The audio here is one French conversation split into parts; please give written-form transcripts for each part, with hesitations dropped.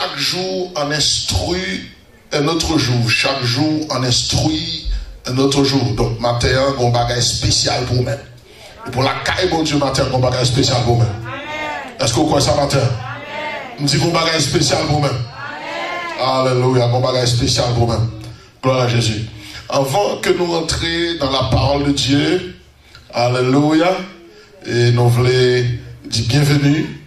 Chaque jour en instruit un autre jour. Chaque jour en instruit un autre jour. Donc, matin, on a un bagage spécial pour vous-même. Et pour la caille, bon Dieu, matin, on a un bagage spécial pour vous-même. Est-ce que vous croyez ça matin? On dit qu'on a un bagage spécial pour vous-même. Alléluia, on a un bagage spécial pour vous-même. Gloire à Jésus. Avant que nous rentrions dans la parole de Dieu, alléluia, et nous voulons dire bienvenue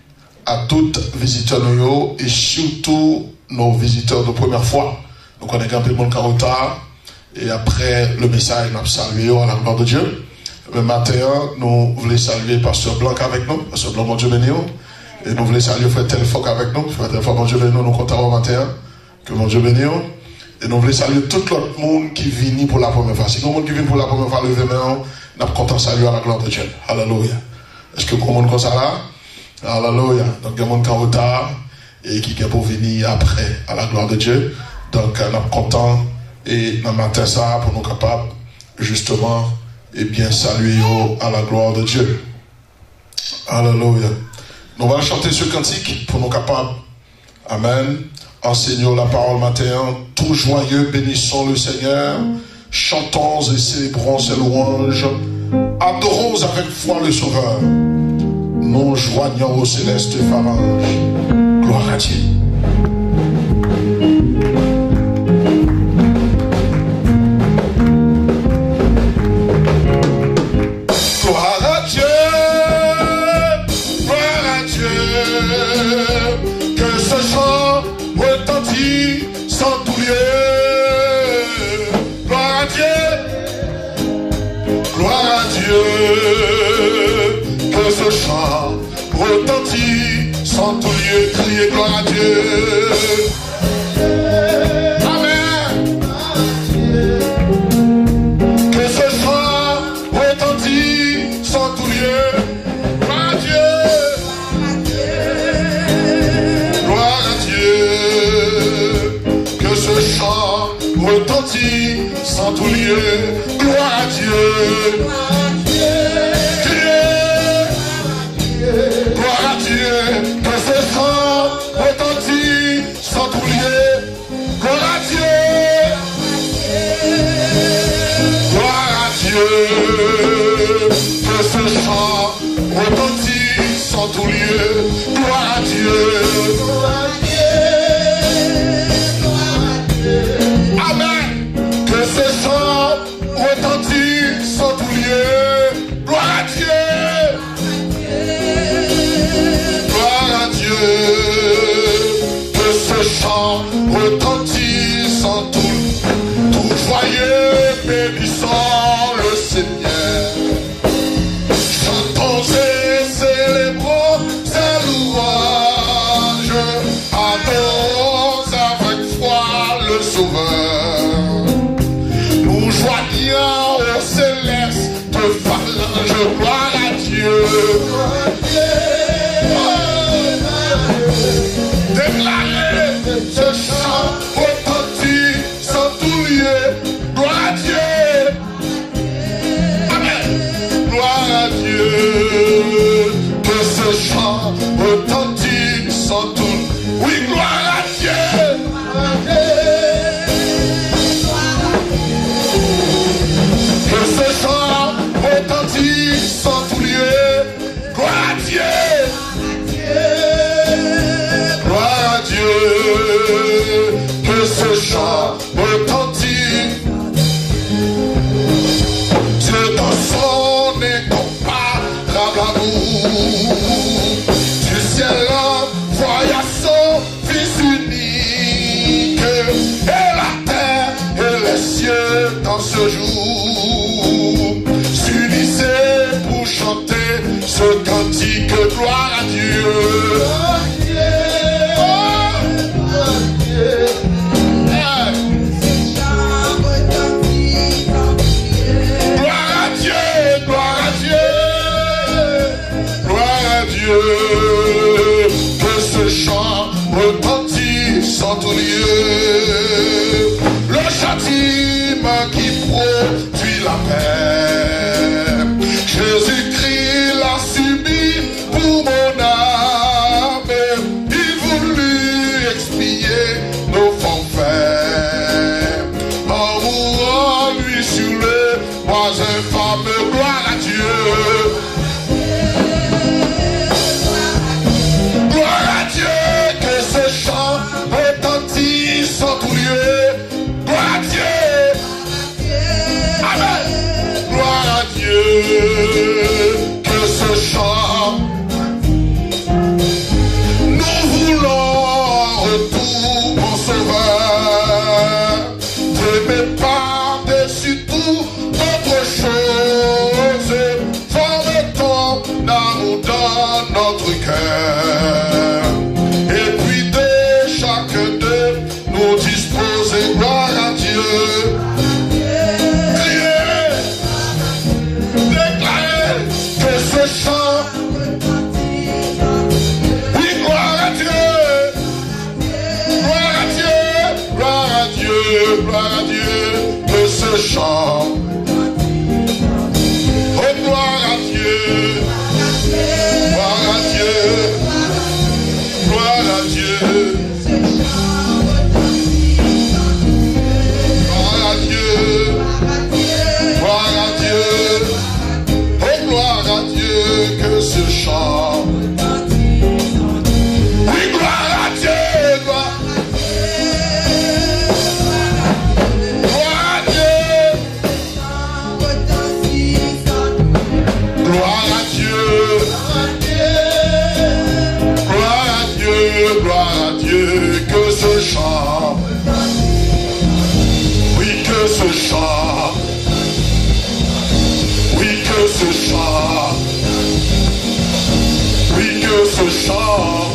à toutes visiteurs nous et surtout nos visiteurs de première fois. Nous connaissons un peu le monde carotard et après le message, nous saluons à la gloire de Dieu. Le matin, nous voulons saluer Pasteur Blanc avec nous, Pasteur Blanc, mon Dieu béni. Et nous voulons saluer Frère Telfoc avec nous, Frère Telfoc, mon Dieu béni, nous comptons au matin, que mon Dieu béni. Et nous voulons saluer tout l'autre monde qui vient pour la première fois. Si tout le monde qui vient pour la première fois, levez main, nous sommes contents de saluer à la gloire de Dieu. Alléluia. Est-ce que vous monde comme ça là? Alléluia. Donc, il y a des gens qui sont en retard et qui sont pour venir après à la gloire de Dieu. Donc, nous sommes contents et nous matin ça pour nous capables, justement, et bien saluer à la gloire de Dieu. Alléluia. Nous allons chanter ce cantique pour nous capables. Amen. Enseignons la parole matin. Tout joyeux, bénissons le Seigneur. Chantons et célébrons ses louanges. Adorons avec foi le Sauveur. Nous joignons au céleste phalange. Gloire à Dieu. Gloire à Dieu. Gloire à Dieu. Que ce chant retentit sans tout lieu. Gloire à Dieu. Gloire à Dieu. Que ce chant retentit sans tout lieu. Criez gloire à Dieu. Amen. Que ce chant retentit sans tout lieu. Gloire à Dieu. Gloire à Dieu. Que ce chant retentit sans tout lieu. Gloire à Dieu. Gloire à Dieu, que ce chant retentit sans tout lieu. Gloire à Dieu. Gloire à Dieu, que ce chant retentit sans tout lieu. Gloire à Dieu. Amen. Que ce chant retentit sans tout lieu. Gloire à Dieu. Que ce chant retentit sans tout joyeux, bénissant le Seigneur. Chantons et célébrons sa louange, adorons avec foi le Sauveur. Nous joignons au céleste phalange, gloire à Dieu. Déclarez ce chant retentit sans tout lieu. Gloire à Dieu. Amen. Gloire à Dieu. Que ce chant retentit sans tout. Oui, gloire à Dieu. Que ce chant retentit sans tout lieu. Gloire à Dieu. Que ce chant retentit. Dieu dans son incomparable amour, du ciel envoya son Fils unique, et la terre et les cieux dans ce jour s'unissaient pour chanter ce cantique. Gloire à Dieu. Que ce chant retentit sans tout lieu. Le châtiment qui produit la paix, Jésus-Christ l'a subi pour mon âme. Il voulut expier gloire à Dieu, que ce chant. Oh, gloire à Dieu, gloire à Dieu, gloire à Dieu. Gloire à Dieu, gloire à Dieu, oh gloire à Dieu, que ce chant. Oui, gloire à Dieu, gloire à Dieu, gloire à Dieu, gloire à Dieu, gloire à Dieu, que ce chant. Oui, que ce chant. Oui, que ce chant. Oui, que ce chant.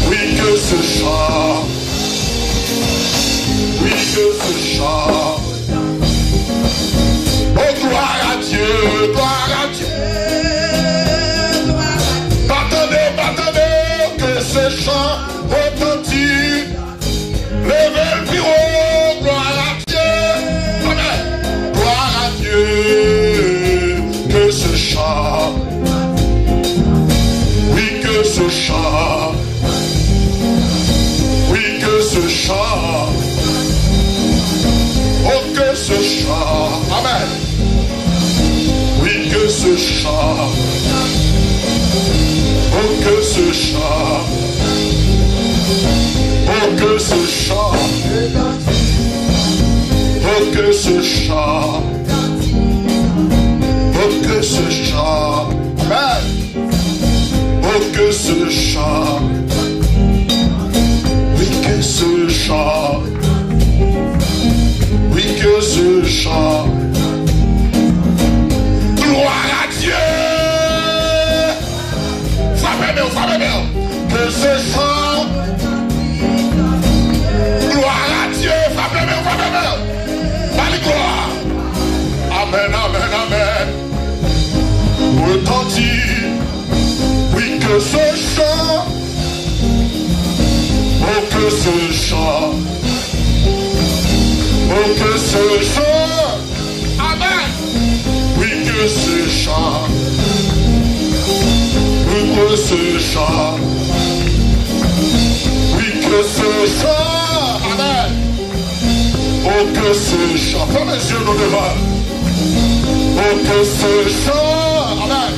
Oui, que ce chant. Oui, que ce chant. Oh, gloire à Dieu, gloire à Dieu. Attendez, attendez, que ce chant retentit. Levez le bureau, gloire à Dieu. Amen. Gloire à Dieu, que ce chant. Oui, que ce chant. Oui, que ce chant. Oh, que ce chant. Amen. Oui, que ce chant. Oh, que ce chant. Oh, que ce chant. Oh, que ce chant. Oh, que ce chant. Amen. Oh, que ce chant. Oui, que ce chant. Oui, que ce chant. Gloire à Dieu. Frappez bien. Que ce chant. Gloire à Dieu. Frappez bien. Allez, gloire. Amen, amen, amen. Retentit. Oui, que ce chant. Oh, que ce chant. Oh, que ce chant. Amen. Oui, que ce chant. Oui, que ce chant. Oui, que ce chant. Amen. Oh, que ce chant. Fermez les yeux, nos devants. Oh, que ce chant. Amen.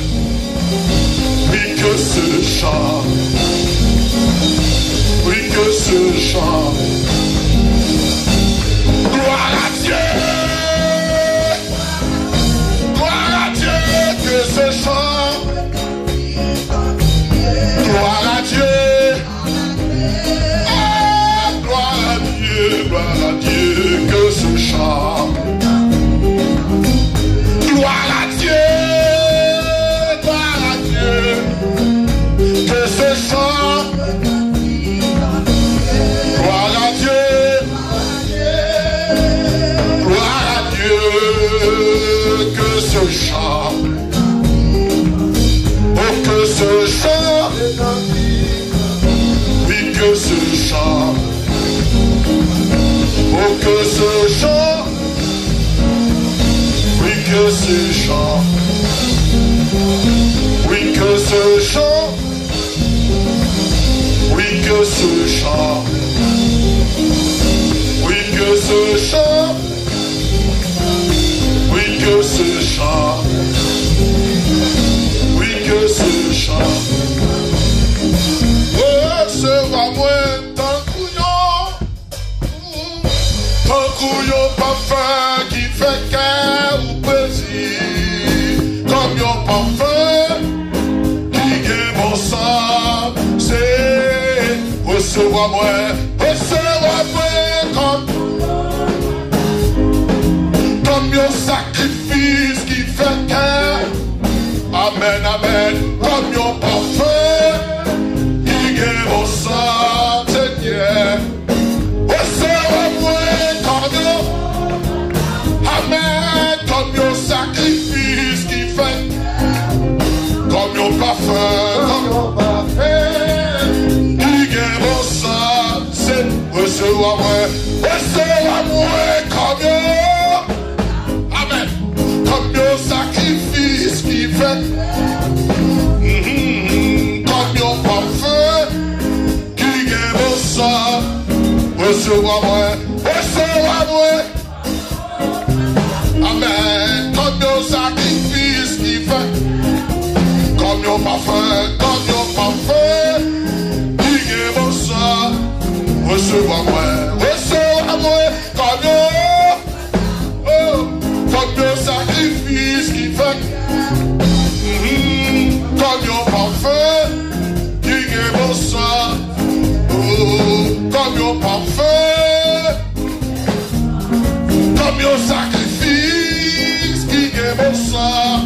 Oui, que ce chant. Oui, que ce chant. Gloire à Dieu. Gloire à Dieu, que ce chant. Gloire à Dieu. Ah, gloire à Dieu, que ce chant. Gloire à Dieu, que ce chant. Gloire à Dieu, que ce chant. Oh, que ce chant. Oui, que ce chant. Oh, que ce chant. Oui, que ce chant. Oui, que ce chant. Oui, que ce chant. Oui, que ce chant. Oui, que ce chant. Oui, que ce chant. Oh, ce va moins tant couillon parfum qui fait cœur ou plaisir. Comme yon parfum qui est bon sang. C'est recevoir moi comme yon sacrifice qui fait cœur. Amen, amen. Comme yon parfum qui est bon sang, Seigneur. Recevoir-moi comme yon. Amen. Comme yon sacrifice qui fait. Comme yon parfum. Qui est bon sang, c'est recevoir. Recevoir-moi comme yo. Amen. Comme yo sacrifice qui fait. Comme yo parfum qui gagne mon sang. Recevoir-moi. Recevoir-moi. Amen. Comme yo sacrifice qui fait. Comme yo parfum. Comme yo parfum qui gagne mon sang. Recevoir-moi, recevoir-moi, comme yo, oh, comme yo sacrifice qui fait, comme yo parfum, qui est bon sang, oh, comme yo parfum, comme yo sacrifice qui est bon sang,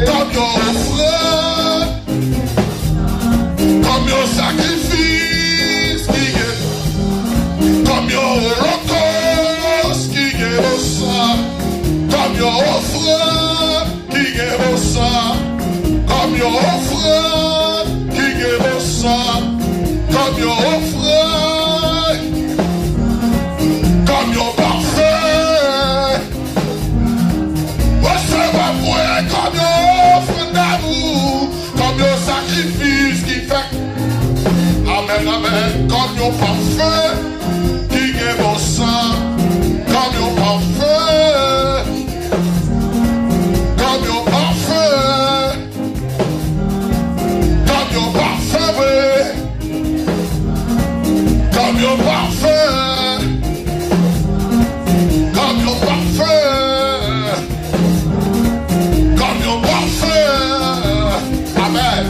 comme yo offrande, comme yo sacrifice qui est comme yo holocauste qui est au sang, comme yo offrande qui est au sang, comme yo offrande qui est au sang, comme yo offrande, comme yo parfait. Recevoir-moi comme yo offrande d'amour, comme yo sacrifice qui fait. Amen, amen, comme yo parfait. Mon sang, comme yon parfum, comme yon parfum, comme yon parfum, comme yon parfum, comme yon parfum, comme yon parfum, amen,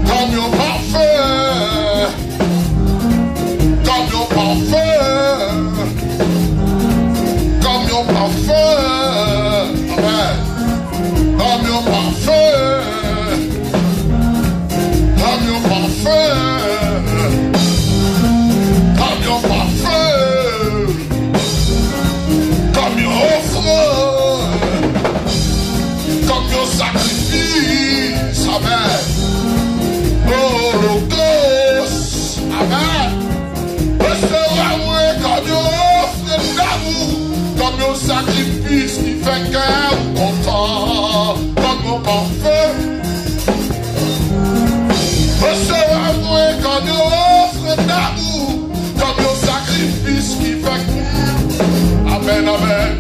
comme yon parfum, comme yon parfum. Sacrifice, amen. Holocauste, amen. Recevoir-moi comme yo offre d'amour, comme yo sacrifice qui fait cœur content, comme yo parfum. Recevoir-moi comme yo offre d'amour, comme yo sacrifice qui fait. Amen, amen.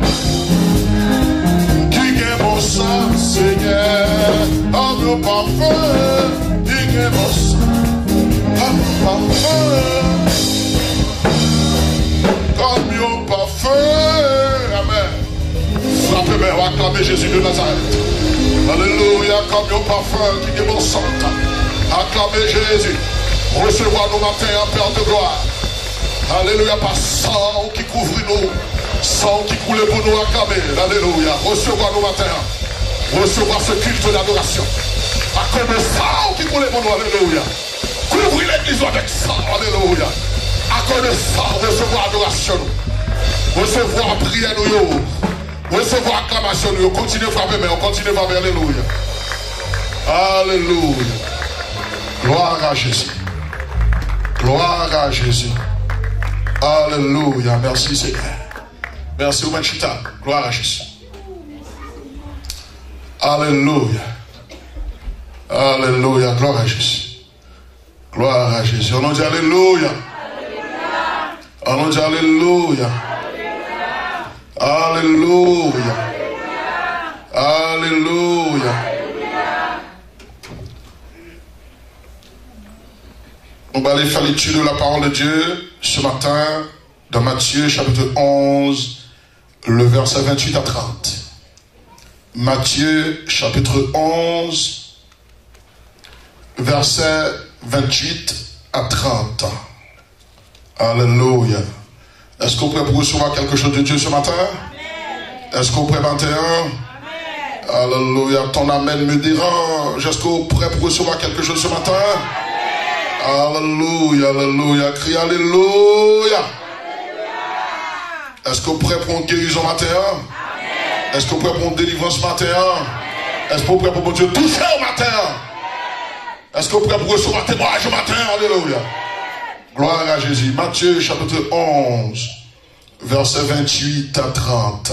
Mon sang, Seigneur, comme le parfum, digne mon sang, comme le parfum, comme le parfum, amen. Frappez-moi, acclamez Jésus de Nazareth. Alléluia, comme le parfum, digne mon sang, acclamez Jésus. Recevoir nos matins en Père de gloire. Alléluia, par sang qui couvre nous. Sang qui coule pour nous acclamer. Alléluia. Recevoir nos matins. Recevoir ce culte d'adoration. À cause de sang qui coule pour nous. Alléluia. Couvrir l'église avec sang. Alléluia. À cause de sang, recevoir adoration. Recevoir prière nous. Recevoir acclamation nous. Continuez à frapper, mais on continue à frapper. Alléluia. Alléluia. Gloire à Jésus. Gloire à Jésus. Alléluia. Merci Seigneur. Merci Oumachita. Gloire à Jésus. Alléluia. Alléluia. Gloire à Jésus. Gloire à Jésus. On dit Alléluia. On dit Alléluia. Alléluia. Alléluia. On va aller faire l'étude de la parole de Dieu ce matin dans Matthieu chapitre 11, le verset 28 à 30. Matthieu chapitre 11, verset 28 à 30. Alléluia. Est-ce qu'on peut recevoir quelque chose de Dieu ce matin? Est-ce qu'on peut 21? Alléluia. Ton amen me dérange. Est-ce qu'on est prêt pour recevoir quelque chose ce matin? Alléluia, alléluia. Crie alléluia. Est-ce qu'on est prêt pour une guérison matin? Est-ce qu'on est prêt pour une délivrance matin? Est-ce qu'on est prêt pour Dieu toucher au matin? Est-ce qu'on est prêt pour recevoir témoignage au matin? Alléluia. Gloire à Jésus. Matthieu chapitre 11, versets 28 à 30.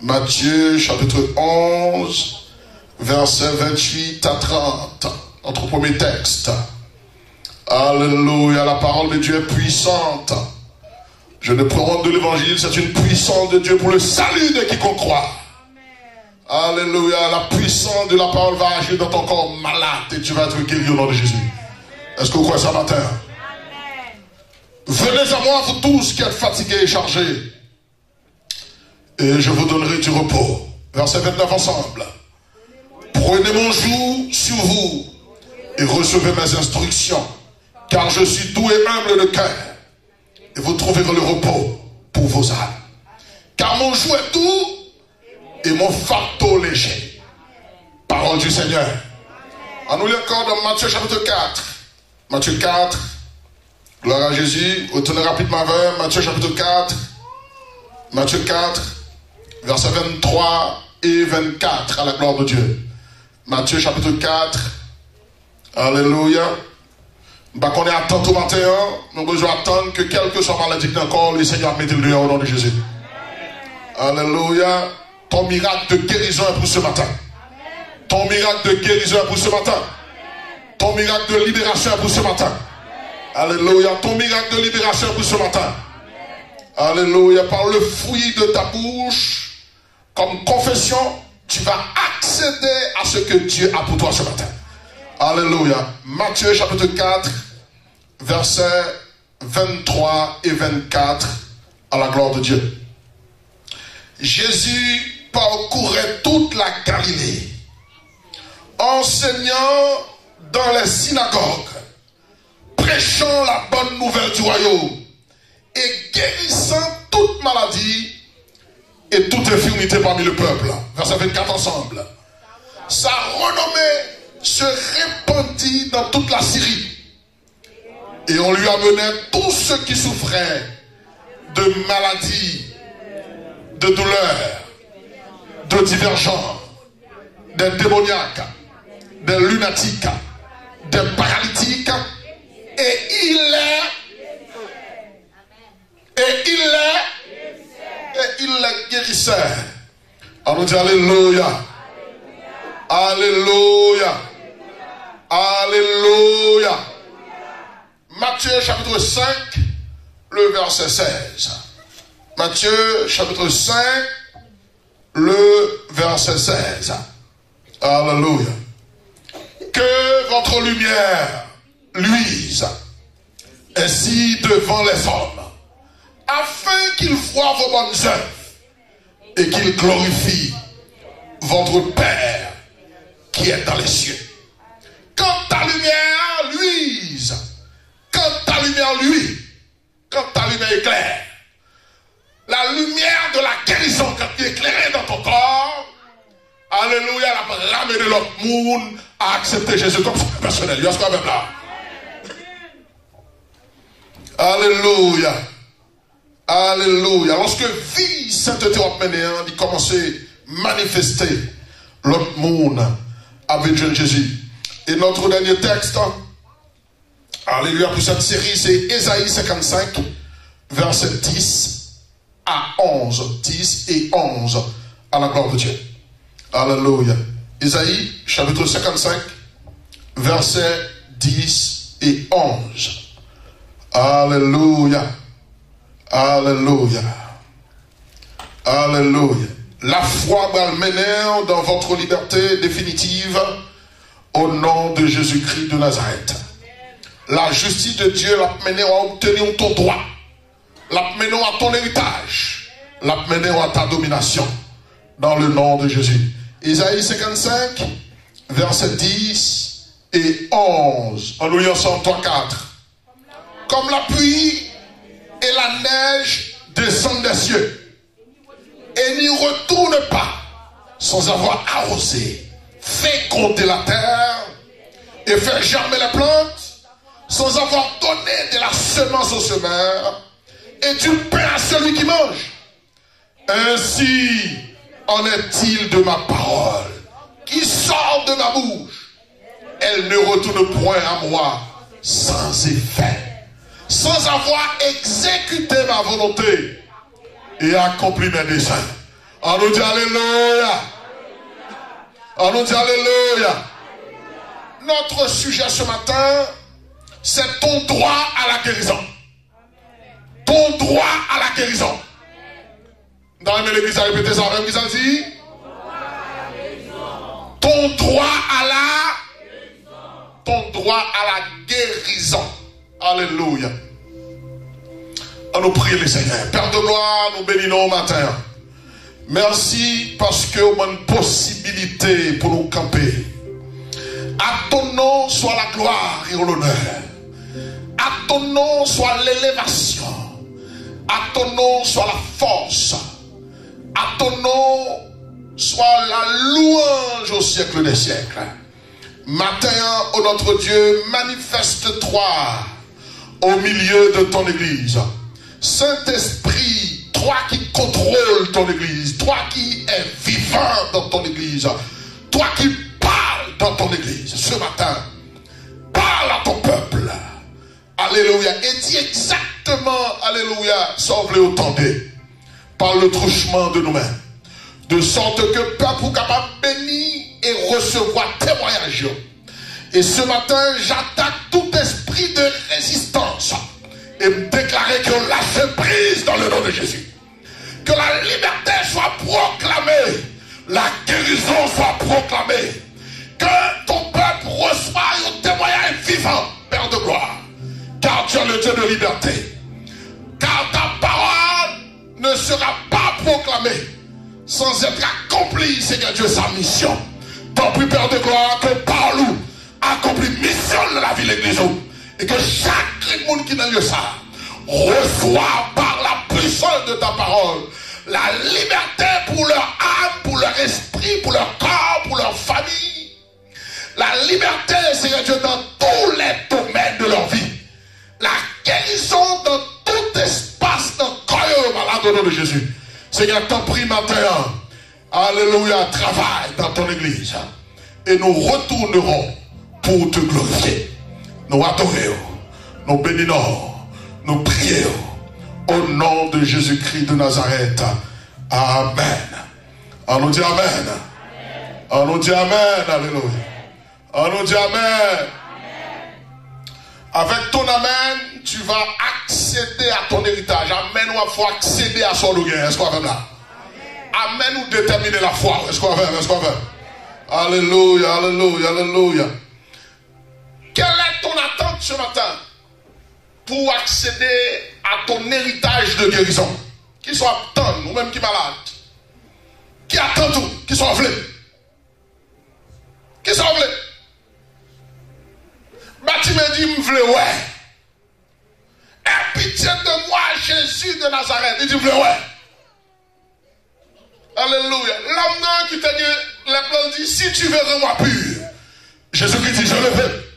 Matthieu chapitre 11, versets 28 à 30. Notre premier texte. Alléluia. La parole de Dieu est puissante. Je ne prends de l'évangile, c'est une puissance de Dieu pour le salut de quiconque croit. Alléluia. La puissance de la parole va agir dans ton corps malade et tu vas être guéri au nom de Jésus. Est-ce que vous croyez ça matin? Venez à moi, vous tous qui êtes fatigués et chargés, et je vous donnerai du repos. Verset 29 ensemble. Prenez mon joug sur vous et recevez mes instructions, car je suis doux et humble de cœur, et vous trouverez le repos pour vos âmes. Car mon joug est doux et mon fardeau léger. Parole du Seigneur. On nous lit encore dans Matthieu chapitre 4. Matthieu 4. Gloire à Jésus. Retournez rapidement vers Matthieu chapitre 4. Matthieu 4. Versets 23 et 24. À la gloire de Dieu. Matthieu chapitre 4. Alléluia. Bah qu'on est attend au matin. Nous devons attendre que quel que soit maladie dans le corps, le Seigneur mette le dehors au nom de Jésus. Alléluia. Ton miracle de guérison est pour ce matin. Ton miracle de guérison est pour ce matin. Ton miracle de libération est pour ce matin. Alléluia. Ton miracle de libération est pour ce matin. Alléluia. Par le fruit de ta bouche, comme confession, tu vas accéder à ce que Dieu a pour toi ce matin. Alléluia. Matthieu chapitre 4, versets 23 et 24, à la gloire de Dieu. Jésus parcourait toute la Galilée, enseignant dans les synagogues, prêchant la bonne nouvelle du royaume et guérissant toute maladie et toute infirmité parmi le peuple. Verset 24 ensemble. Sa renommée se répandit dans toute la Syrie et on lui amenait tous ceux qui souffraient de maladies, de douleurs, de divers genres, des démoniaques, des lunatiques, des paralytiques, et il les guérissait. On nous dit alléluia. Alléluia. Alléluia. Matthieu chapitre 5, le verset 16. Matthieu chapitre 5, le verset 16. Alléluia. Que votre lumière luise ainsi devant les hommes, afin qu'ils voient vos bonnes œuvres et qu'ils glorifient votre Père qui est dans les cieux. Quand ta lumière luise, quand ta lumière luit, quand ta lumière éclaire, la lumière de la guérison quand tu es éclairée dans ton corps, alléluia, elle va ramener l'autre monde à accepter Jésus comme son personnel. Il y a ce qu'on même là. Alléluia. Alléluia. Lorsque vie sainteté opménéen, il commence à manifester l'autre monde avec Jésus. Et notre dernier texte, alléluia, pour cette série, c'est Ésaïe 55, verset 10 à 11. 10 et 11, à la gloire de Dieu. Alléluia. Ésaïe, chapitre 55, verset 10 et 11. Alléluia. Alléluia. Alléluia. La foi va mener dans votre liberté définitive au nom de Jésus-Christ de Nazareth. La justice de Dieu l'a mené à obtenir ton droit. L'a mené à ton héritage. L'a mené à ta domination. Dans le nom de Jésus. Ésaïe 55, verset 10 et 11. En nous lisant 103-4. Comme la pluie et la neige descendent des cieux et n'y retournent pas sans avoir arrosé, fécondé la terre et fait germer les plantes, sans avoir donné de la semence au semeur et du pain à celui qui mange. Ainsi en est-il de ma parole qui sort de ma bouche. Elle ne retourne point à moi sans effet, sans avoir exécuté ma volonté et accompli mes desseins. On nous dit alléluia. On nous dit alléluia. Notre sujet ce matin, c'est ton droit à la guérison. Ton droit à la guérison. Dans l'église a répété ça, même qui ça dit? Ton droit à la guérison. Alléluia. On nous prie le Seigneur. Père de gloire, nous bénissons au matin. Merci parce que vous avez une possibilité pour nous camper. À ton nom soit la gloire et l'honneur. À ton nom soit l'élévation. À ton nom soit la force. À ton nom soit la louange au siècle des siècles. Matin, ô notre Dieu, manifeste-toi au milieu de ton église. Saint-Esprit, toi qui contrôles ton église, toi qui es vivant dans ton église, toi qui parles dans ton église, ce matin, parle à ton peuple. Alléluia. Et dis exactement, alléluia, sauve-les autant-des par le truchement de nous-mêmes. De sorte que le peuple est capable de bénir et recevoir témoignage. Et ce matin, j'attaque tout esprit de résistance et me déclarer que lâche prise dans le nom de Jésus. Que la liberté soit proclamée, la guérison soit proclamée. Que ton peuple reçoive un témoignage vivant, Père de gloire. Car tu es le Dieu de liberté. Car ta parole ne sera pas proclamée sans être accomplie, Seigneur Dieu, sa mission. Tant pis, Père de gloire, que par nous accomplit mission de la vie de l'église. Et que chaque monde qui n'a lieu ça reçoit par la puissance de ta parole la liberté pour leur âme, pour leur esprit, pour leur corps, pour leur famille. La liberté, Seigneur Dieu, dans tous les domaines de leur vie. La guérison dans tout espace, dans le corps malade au nom de Jésus. Seigneur, t'en prie matin. Alléluia, travaille dans ton église. Et nous retournerons pour te glorifier. Nous adorons, nous bénissons, nous prions. Au nom de Jésus-Christ de Nazareth. Amen. On nous dit Amen. On nous dit Amen. Alléluia. On nous dit Amen. Avec ton Amen, tu vas accéder à ton héritage. Amen, il faut accéder à son lugar. Est-ce qu'on va là? Amen, nous déterminer la foi. Est-ce qu'on va? Est-ce qu'on va? Alléluia, alléluia, alléluia. Quelle est ton attente ce matin pour accéder à ton héritage de guérison? Qui soit attend, ou même qui est malade? Qui attend tout? Qui soit envelé? Qui soit envelé? Bâti me dit, m'vle ouais. Aie pitié de moi, Jésus de Nazareth. Il dit, m'vle ouais. Alléluia. L'homme qui t'a dit, les plans dit, si tu veux rendre-moi pur. Jésus-Christ dit, je le veux.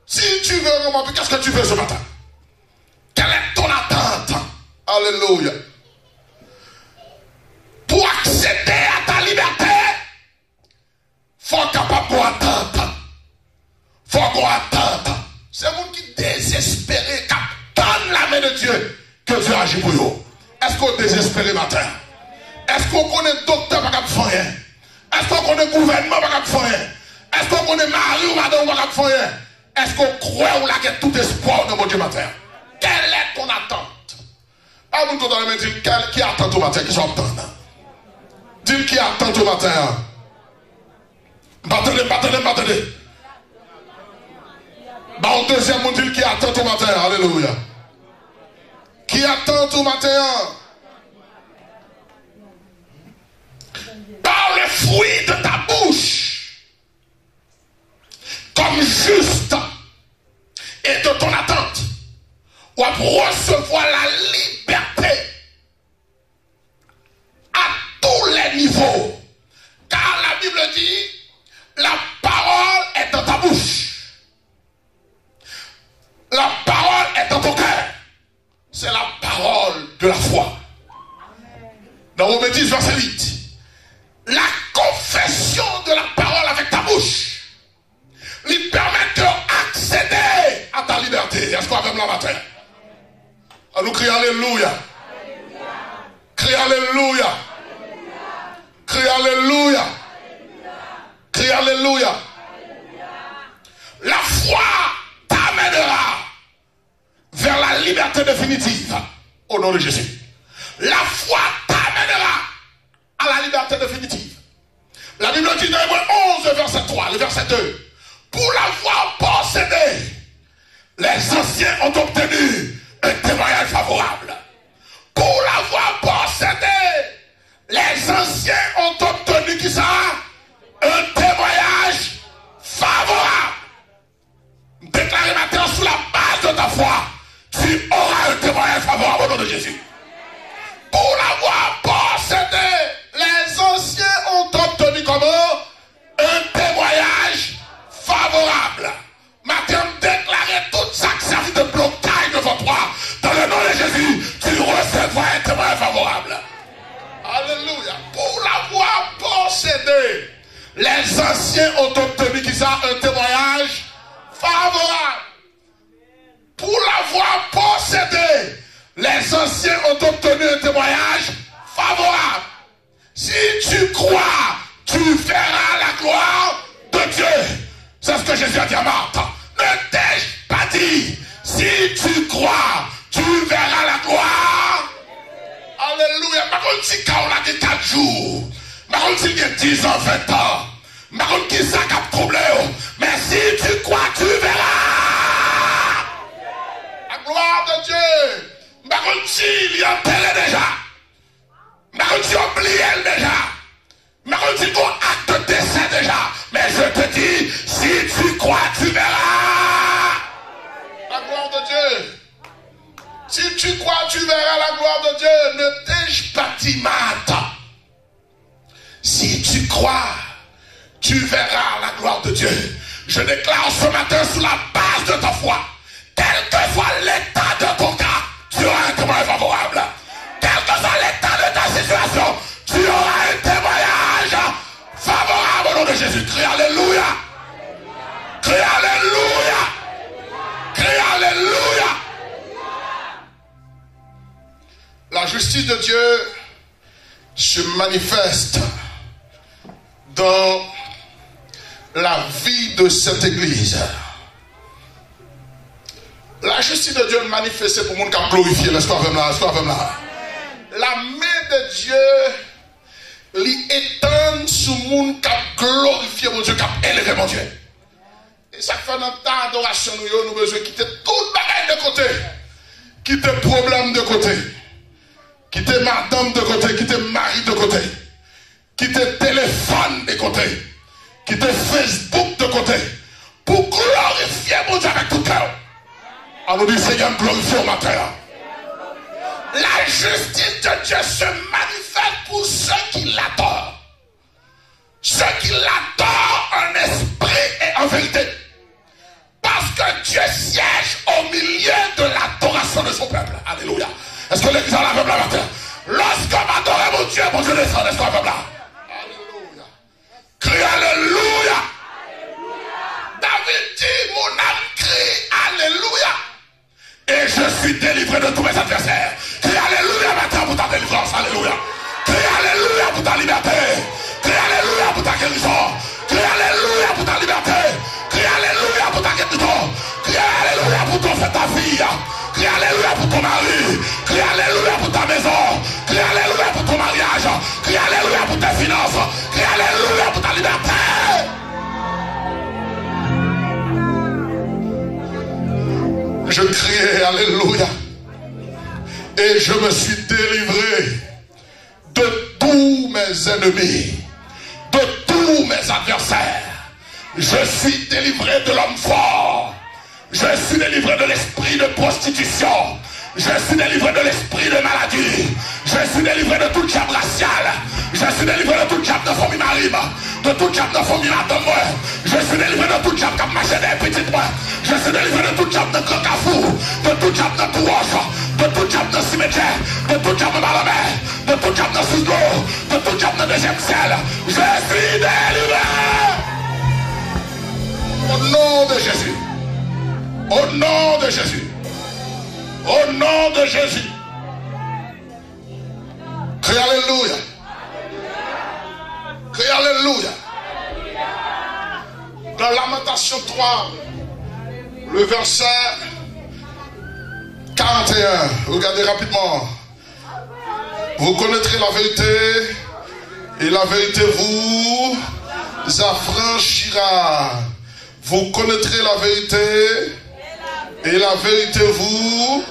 Si tu veux rendre-moi pur, qu'est-ce que tu veux ce matin? Quelle est ton attente? Alléluia. Pour accéder à ta liberté, faut capable qu'on attente. Faut qu'on attende. C'est un monde qui est désespéré, qui attend la main de Dieu, que Dieu agit pour eux. Est-ce qu'on est désespéré matin? Est-ce qu'on connaît docteur pas faire rien? Est-ce qu'on connaît gouvernement pas faire rien? Est-ce qu'on connaît mari ou madame pas faire rien? Est-ce qu'on croit ou la tout espoir dans mon Dieu matin? Quelle est ton attente? Ah, vous dans la main, dit qui attend au matin, qui sont attendant? Dis qui attend au matin. Battez. Bon, deuxième monde qui attend au matin. Alléluia. Qui attend au matin? Par le fruit de ta bouche, comme juste et de ton attente, ou à recevoir la liberté à tous les niveaux. Car la Bible dit, la parole est dans ta bouche. La parole est dans ton cœur. C'est la parole de la foi. Dans Romains 10, verset 8. La confession de la parole avec ta bouche lui permet d'accéder à ta liberté. Est-ce qu'on va même la matin? On nous crie Alléluia. Crie Alléluia. Crie Alléluia. Crie Alléluia. La foi t'amènera vers la liberté définitive au nom de Jésus. La foi t'amènera à la liberté définitive. La Bible dit dans Hébreux 11, verset 3, le verset 2. Pour l'avoir possédé, les anciens ont obtenu un témoignage favorable. Pour l'avoir possédé, les anciens ont obtenu qui ça? Un témoignage favorable. Déclarez maintenant sous la base de ta foi, tu auras un témoignage favorable au nom de Jésus. Pour l'avoir possédé, les anciens ont obtenu comment? Un témoignage favorable. Maintenant, déclarez toute ça qui servit de blocage devant toi. Dans le nom de Jésus, tu recevras un témoignage favorable. Alléluia. Pour l'avoir possédé, les anciens ont obtenu qui ça? Un témoignage favorable. Pour l'avoir possédé, les anciens ont obtenu un témoignage favorable. Si tu crois, tu verras la gloire de Dieu. C'est ce que Jésus a dit à Marthe. Ne t'ai-je pas dit, si tu crois, tu verras la gloire. Alléluia. Par contre, si quand on a dit 4 jours, par contre, s'il y a 10 ans, 20 ans, par contre, qui ça qui a troublé, mais si tu crois, tu verras la gloire de Dieu. Par contre, s'il y a enterré déjà, par contre, si on oublie elle déjà, par contre, si ton acte de décès déjà, mais je te dis, si tu crois, tu verras la gloire de Dieu. Si tu crois, tu verras la gloire de Dieu. Ne t'ai-je pas dit, Marthe? Si tu crois, tu verras la gloire de Dieu. Je déclare ce matin sous la base de ta foi, quel que soit l'état de ton cas, tu auras un témoignage favorable. Quel que soit l'état de ta situation, tu auras un témoignage favorable au nom de Jésus. Crie Alléluia. Crie Alléluia. Crie Alléluia. La justice de Dieu se manifeste dans la vie de cette église. La justice de Dieu manifestée pour le monde qui a glorifié. Laisse-moi avec là. La main de Dieu lui étend sur le monde qui a glorifié mon Dieu, qui a élevé mon Dieu. Et ça fait notre temps d'adoration, nous avons besoin de quitter tout le bagage de côté. Quitter le problème de côté. Quitter madame de côté. Quitter mari de côté. Quitter téléphone de côté. Quitter Facebook de côté. Pour glorifier mon Dieu avec tout cœur. On nous dit Seigneur, glorifier au matin. La justice de Dieu se manifeste pour ceux qui l'adorent. Ceux qui l'adorent en esprit et en vérité. Parce que Dieu siège au milieu de l'adoration de son peuple. Alléluia. Est-ce que l'église a la même là matin? Lorsqu'on adore mon Dieu descend. Est-ce qu'on a la même là? Alléluia. Crie Alléluia. David dit, mon âme crie Alléluia. Et je suis délivré de tous mes adversaires. Crie Alléluia maintenant pour ta délivrance. Alléluia. Crie Alléluia pour ta liberté. Crie Alléluia pour ta guérison. Crie Alléluia pour ta liberté. Crie Alléluia pour ta guérison. Crie Alléluia pour ton fait ta fille. Crie Alléluia pour ton mari. Crie Alléluia pour ta maison. Crie Alléluia pour ton mariage. Crie Alléluia pour tes finances. Crie Alléluia pour ta liberté. Je criais Alléluia. Et je me suis délivré de tous mes ennemis, de tous mes adversaires. Je suis délivré de l'homme fort. Je suis délivré de l'esprit de prostitution. Je suis délivré de l'esprit de maladie. Je suis délivré de toute chape raciale. Je suis délivré de toute chape de famille marine. De toute chape de famille de moi. Je suis délivré de toute chape qui marche des petites moi. Je suis délivré de toute chape de cacafou. De toute chape de touche. De toute chape de cimetière. De toute chape de malamé. De toute chape de sous de toute chape de deuxième ciel. Je suis délivré. Au nom de Jésus. Au nom de Jésus. Au nom de Jésus. Crie Alléluia. Crie Alléluia. Dans Lamentation 3, le verset 41. Regardez rapidement. Vous connaîtrez la vérité et la vérité vous affranchira. Vous connaîtrez la vérité et la vérité vous.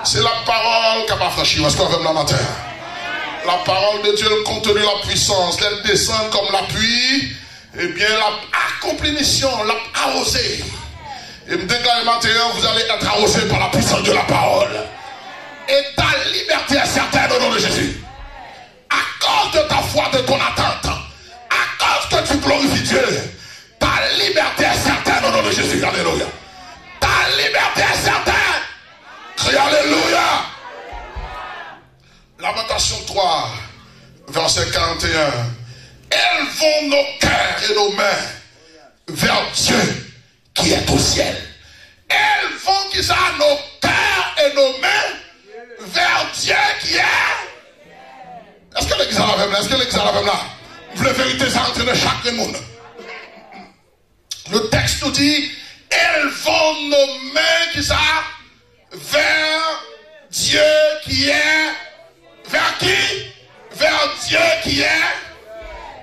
C'est la parole qui a affranchi. Est-ce qu'on va la matin? La parole de Dieu, le contenu, la puissance, elle descend comme la pluie. Eh bien, la accompli mission, l'a arrosé. Et me déclare matin, vous allez être arrosé par la puissance de la parole. Et ta liberté est certaine au nom de Jésus. À cause de ta foi, de ton attente, à cause que tu glorifies Dieu, ta liberté est certaine au nom de Jésus. Alléluia. Ta liberté est certaine. Crie Alléluia. Lamentation 3, verset 41. Élevons nos cœurs et nos mains vers Dieu qui est au ciel. Élevons qui ça, nos cœurs et nos mains vers Dieu qui est. Est-ce que l'église a la même là? Est-ce que l'église a la même là? Vous la vérité, ça entre de chaque monde. Le texte nous dit, élevons nos mains qui ça vers Dieu qui est. Vers qui? Vers Dieu qui est.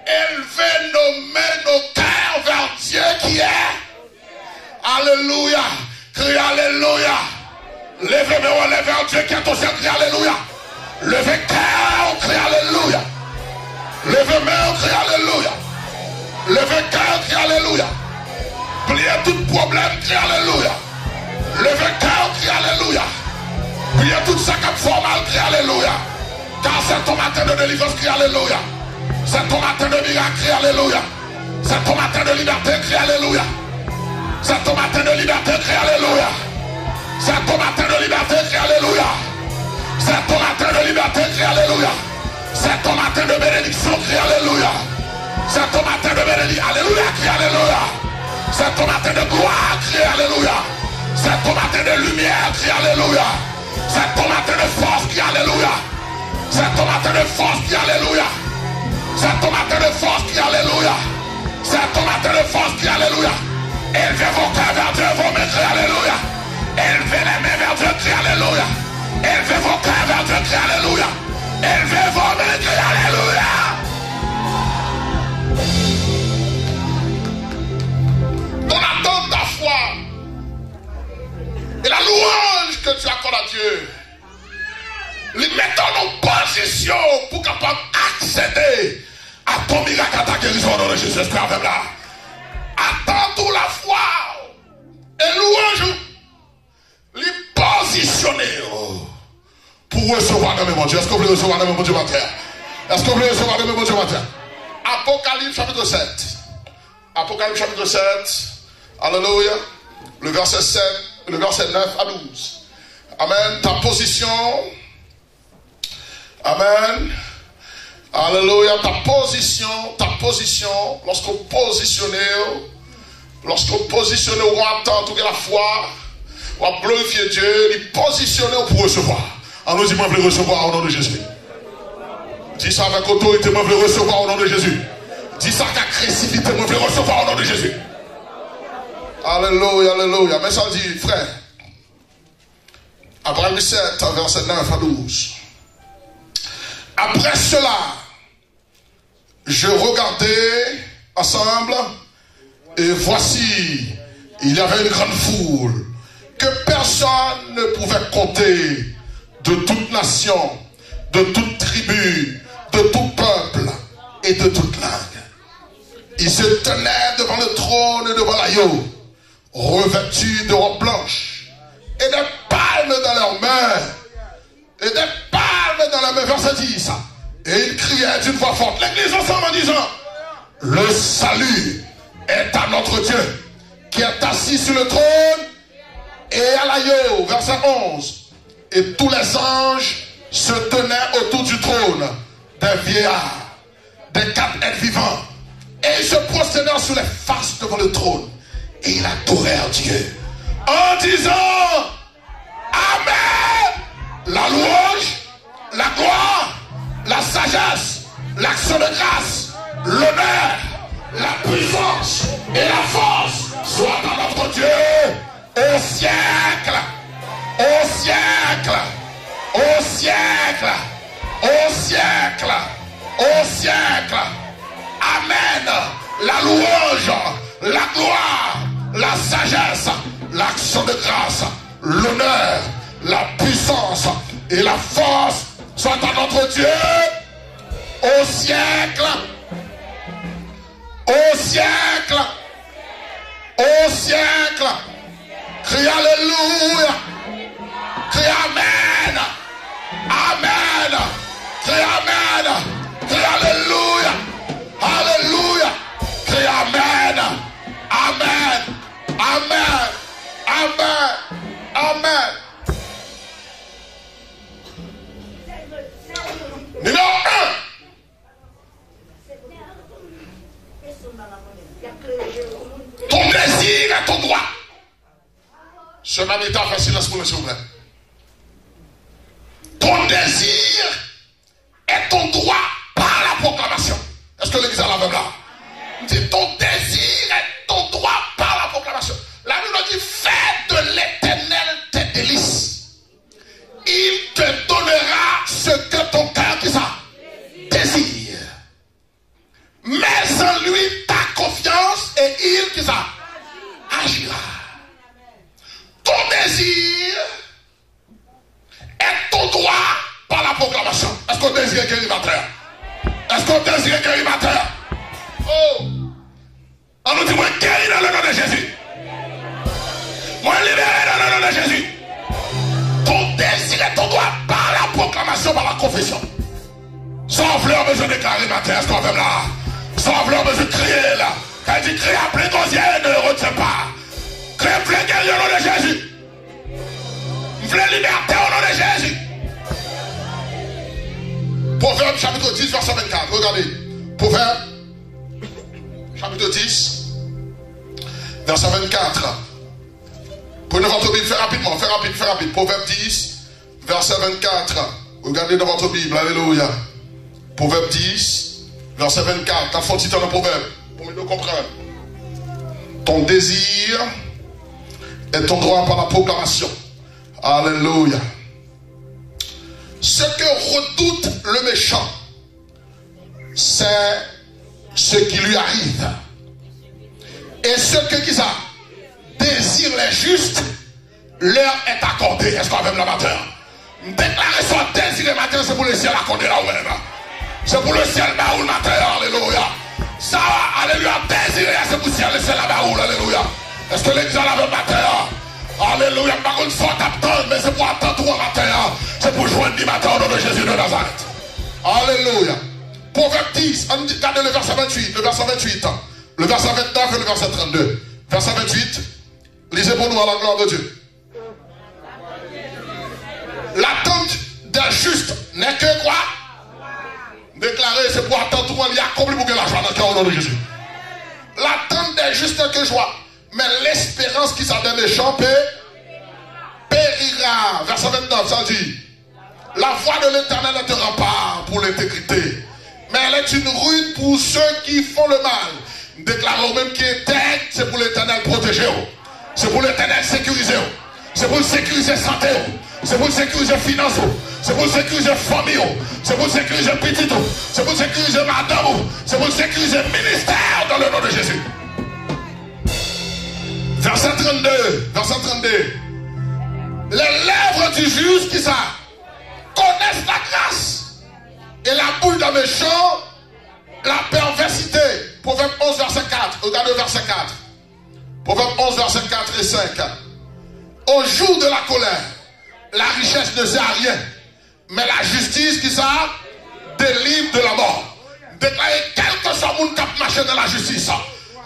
Élevez nos mains, nos cœurs vers Dieu qui est. Alléluia. Crie Alléluia. Levez mes mains vers Dieu qui est au ciel. Crie Alléluia. Levez cœur, crie Alléluia. Levez main, crie Alléluia. Levez cœur, crie Alléluia. Pliez tout problème, crie Alléluia. Levez cœur, crie Alléluia. Pliez tout ça comme formal, crie Alléluia. Car c'est ton matin de délivrance, crie Alléluia. C'est ton matin de miracle, crie Alléluia. C'est ton matin de liberté, crie Alléluia. C'est ton matin de liberté, crie Alléluia. C'est ton matin de liberté, crie Alléluia. C'est ton matin de liberté, crie Alléluia. C'est ton matin de bénédiction, crie Alléluia. C'est ton matin de bénédiction, Alléluia, crie Alléluia. C'est ton matin de gloire, crie Alléluia. C'est ton matin de lumière, crie Alléluia. C'est ton matin de force, crie Alléluia. C'est ton matin de force, crie Alléluia. C'est ton matin de force, crie Alléluia. C'est ton matin de force, crie Alléluia. Élevez vos cœurs vers Dieu, vos mains, crie Alléluia. Élevez les mains vers Dieu, crie Alléluia. Élevez vos cœurs vers Dieu, crie Alléluia. Élevez vos mains, crie Alléluia. Ton attente, ta foi et la louange que tu accordes à Dieu, les mettons en position pour capable accéder à ton miracle, à ta guérison au nom de Jésus. Espère avec là. Attends tout la foi et louange, les positionner pour recevoir dans mon Dieu. Est-ce que vous voulez recevoir dans mon Dieu matin? Est-ce que vous voulez recevoir dans mon Dieu matin? Apocalypse chapitre 7. Apocalypse chapitre 7. Alléluia. Le verset 7, le verset 9 à 12. Amen. Ta position. Amen. Alléluia. Ta position, lorsqu'on positionne, on attend toute la foi, on glorifier Dieu, il positionne pour recevoir. On nous dit, moi, je veux recevoir au nom de Jésus. Dis ça avec autorité, moi, je veux recevoir au nom de Jésus. Dis ça avec agressivité, moi, je veux recevoir au nom de Jésus. Alléluia, alléluia. Mais ça dit, frère, Apocalypse 7, verset 9 à 12. Après cela, je regardais ensemble, et voici, il y avait une grande foule que personne ne pouvait compter, de toute nation, de toute tribu, de tout peuple et de toute langue. Ils se tenaient devant le trône et devant l'agneau, revêtus de robes blanches et des palmes dans leurs mains. Et des palmes dans la main, verset 10. Et ils criaient d'une voix forte, l'église ensemble en disant, le salut est à notre Dieu, qui est assis sur le trône et à l'agneau, verset 11. Et tous les anges se tenaient autour du trône, des vieillards, des 4 êtres vivants. Et ils se prosternèrent sur les faces devant le trône. Et ils adorèrent Dieu en disant, Amen. la louange, la gloire, la sagesse, l'action de grâce, l'honneur, la puissance et la force soient à notre Dieu au siècle, au siècle, au siècle, au siècle, au siècle. Amen. La louange, la gloire, la sagesse, l'action de grâce, l'honneur, la puissance et la force soient à notre Dieu au siècle, au siècle, au siècle. Crie alléluia, crie amen, amen, crie amen, crie alléluia, alléluia, crie amen, amen, amen, amen, amen. Numéro 1. Ton désir est ton droit. Ce même état fait silence pour le s'il vous plaît. Ton désir est ton droit par la proclamation. Est-ce que l'église a la même là? Dit ton désir est ton droit par la proclamation. La Bible dit fais de l'Éternel tes délices. Il te donnera ce que ton cœur qui ça désire. Mets en lui ta confiance et il qui ça agira. Ton désir est ton droit par la proclamation. Est-ce qu'on désire guérir ma terre? Est-ce qu'on désire guérir ma terre? Oh! On nous dit moi guérir dans le nom de Jésus. Moi libéré dans le nom de Jésus. Ton désir est ton droit par la proclamation, par la confession. Sans fleur besoin de déclarer ma terre. Est-ce qu'on fait là? Sans fleur besoin de crier là. Quand il dit crier à plein gosier, ne retient pas. Crier plein guérir au nom de Jésus. Plein liberté au nom de Jésus. Proverbe chapitre 10 verset 24. Regardez. Proverbe chapitre 10 verset 24. Prenez votre Bible, faites rapidement, faites rapide, faites rapide. Proverbe 10 verset 24. Regardez dans votre Bible, alléluia. Proverbe 10 verset 24. T'as fort titre dans le proverbe pour mieux comprendre. Ton désir est ton droit par la proclamation. Alléluia. Ce que redoute le méchant, c'est ce qui lui arrive. Et ce que qui ça désire les justes, leur est accordé. Est-ce qu'on a même la matin? Déclarer son désir le matin, c'est pour le ciel accordé là où même. C'est pour le ciel là où le matin, alléluia. Ça, alléluia, désiré, c'est pour le ciel là où, alléluia. Est-ce que l'église a la même matin? Alléluia, par contre, faut attendre, mais c'est pour attendre tout matin. C'est pour joindre du matin au nom de Jésus de Nazareth. Alléluia. Proverbe 10, regardez le verset 28, le verset 28, le verset 29 et le verset 32. Verset 28, lisez pour nous à la gloire de Dieu. L'attente d'un juste n'est que quoi? Déclarer, c'est pour attendre tout le monde, il y a accompli pour que l'argent dans le cœur au nom de Jésus. L'attente des justes n'est que joie. Mais l'espérance qui s'en donne méchant périra. Verset 29, ça dit: la voix de l'Éternel est un rempart pour l'intégrité, mais elle est une ruine pour ceux qui font le mal. Déclarons même qui est tête, c'est pour l'Éternel protéger. C'est pour l'Éternel sécuriser. C'est pour sécuriser santé. C'est pour sécuriser finance. C'est pour sécuriser famille. C'est pour sécuriser petit. C'est pour sécuriser madame. C'est pour sécuriser ministère dans le nom de Jésus. Verset 32. Verset 32. Les lèvres du juste qui ça connaissent la grâce. Et la bouche d'un méchant, la perversité. Proverbe 11, verset 4. Regardez le verset 4. Proverbe 11, verset 4 et 5. Au jour de la colère, la richesse ne sert à rien. Mais la justice qui ça délivre de la mort. Déclarer quel que soit le monde qui a marché dans la justice.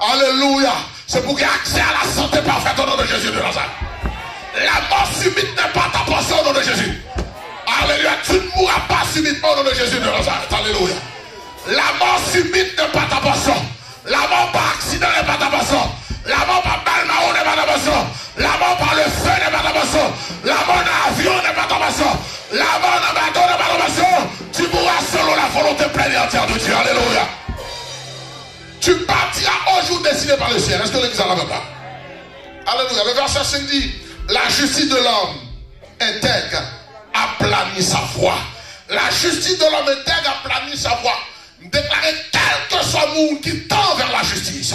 Alléluia. C'est pour qu'il y ait accès à la santé parfaite au nom de Jésus de Nazareth. La mort subite n'est pas ta portion au nom de Jésus. Alléluia. Tu ne mourras pas subitement au nom de Jésus de Nazareth. Alléluia. La mort subite n'est pas ta portion. La mort par accident n'est pas ta portion. La mort par balle marron n'est pas ta portion. La mort par le feu n'est pas ta portion. La mort dans l'avion n'est pas ta portion. là-bas dans ma donne de malformation, tu mourras selon la volonté pleine et entière de Dieu. Alléluia. Tu partiras au jour décidé par le ciel. Est-ce que l'église en avait pas? Alléluia. Le verset 5 dit, la justice de l'homme intègre aplanit sa voie. La justice de l'homme intègre aplanit sa voie. Déclarer quel que soit le monde qui tend vers la justice.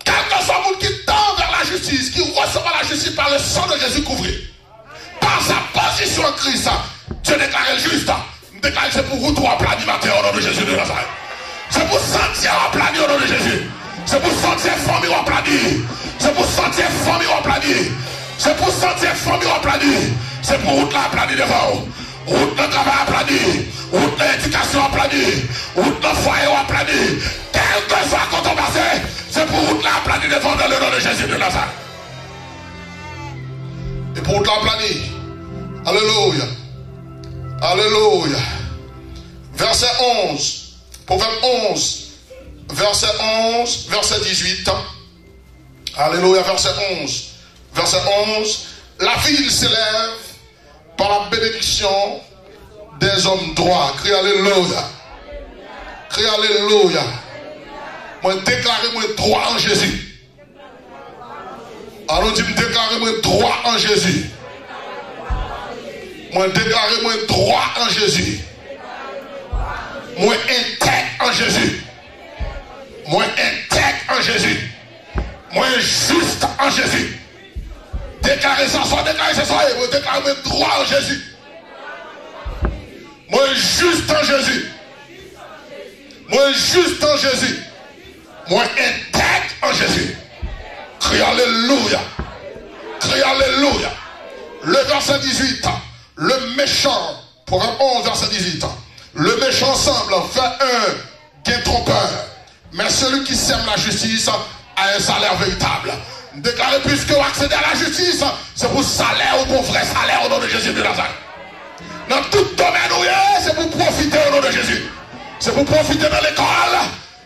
Quel que soit le monde qui tend vers la justice, qui recevra la justice par le sang de Jésus couvert. Par sa position en Christ, Dieu déclare le juste. Déclare c'est pour vous trois planifier au nom de Jésus de Nazareth. C'est pour sentir en planifier au nom de Jésus. C'est pour sentir famille en planifier. C'est pour sentir famille en planifier. C'est pour sentir famille en planifier. C'est pour route la planifier devant. Route de travail à planifier. Route de l'éducation à planifier. Route de foyer à planifier. Quel que soit quand on passe, c'est pour route la planifier devant dans le nom de Jésus de Nazareth. Et pour route la planifier. Alléluia. Alléluia. Verset 11. Proverbe 11. Verset 11. Verset 18. Alléluia. Verset 11. Verset 11. La ville s'élève par la bénédiction des hommes droits. Crie Alléluia. Crie Alléluia. Moi déclarez moi droit en Jésus. Alors tu me déclarez moi droit en Jésus. Moi déclarez moi droit en Jésus. Moi intègre en Jésus. Moi intègre en Jésus. Moi juste en Jésus. Déclarez ça soit, déclarez ça soit. Moi déclarez moi droit en Jésus. Moi juste en Jésus. Moi juste en Jésus. Moi intègre en Jésus. Crie Alléluia. Crie Alléluia. Le verset 18. Le méchant, Proverbe 11, verset 18. Le méchant semble faire un gain trompeur, mais celui qui sème la justice a un salaire véritable. Déclarez puisque vous accédez à la justice, c'est pour salaire ou pour vrai salaire au nom de Jésus de Nazareth. Dans tout domaine où il est, c'est pour profiter au nom de Jésus. C'est pour profiter dans l'école,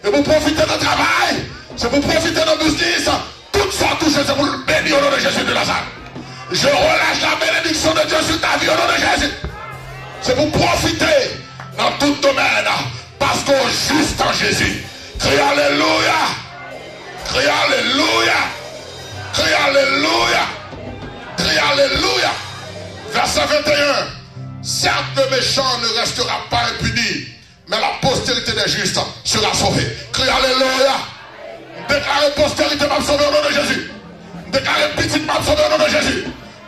c'est pour profiter dans le travail, c'est pour profiter dans le business. Tout soit touché, c'est pour le bénir au nom de Jésus de Nazareth. Je relâche la bénédiction de Dieu sur ta vie au nom de Jésus. C'est pour profiter dans tout domaine. Parce qu'au juste en Jésus. Crie Alléluia. Crie Alléluia. Crie Alléluia. Crie Alléluia. Verset 21. Certes le méchant ne restera pas impuni, mais la postérité des justes sera sauvée. Crie Alléluia. Déclarez postérité m'a sauvé au nom de Jésus. Déclarez petite m'a sauvé au nom de Jésus.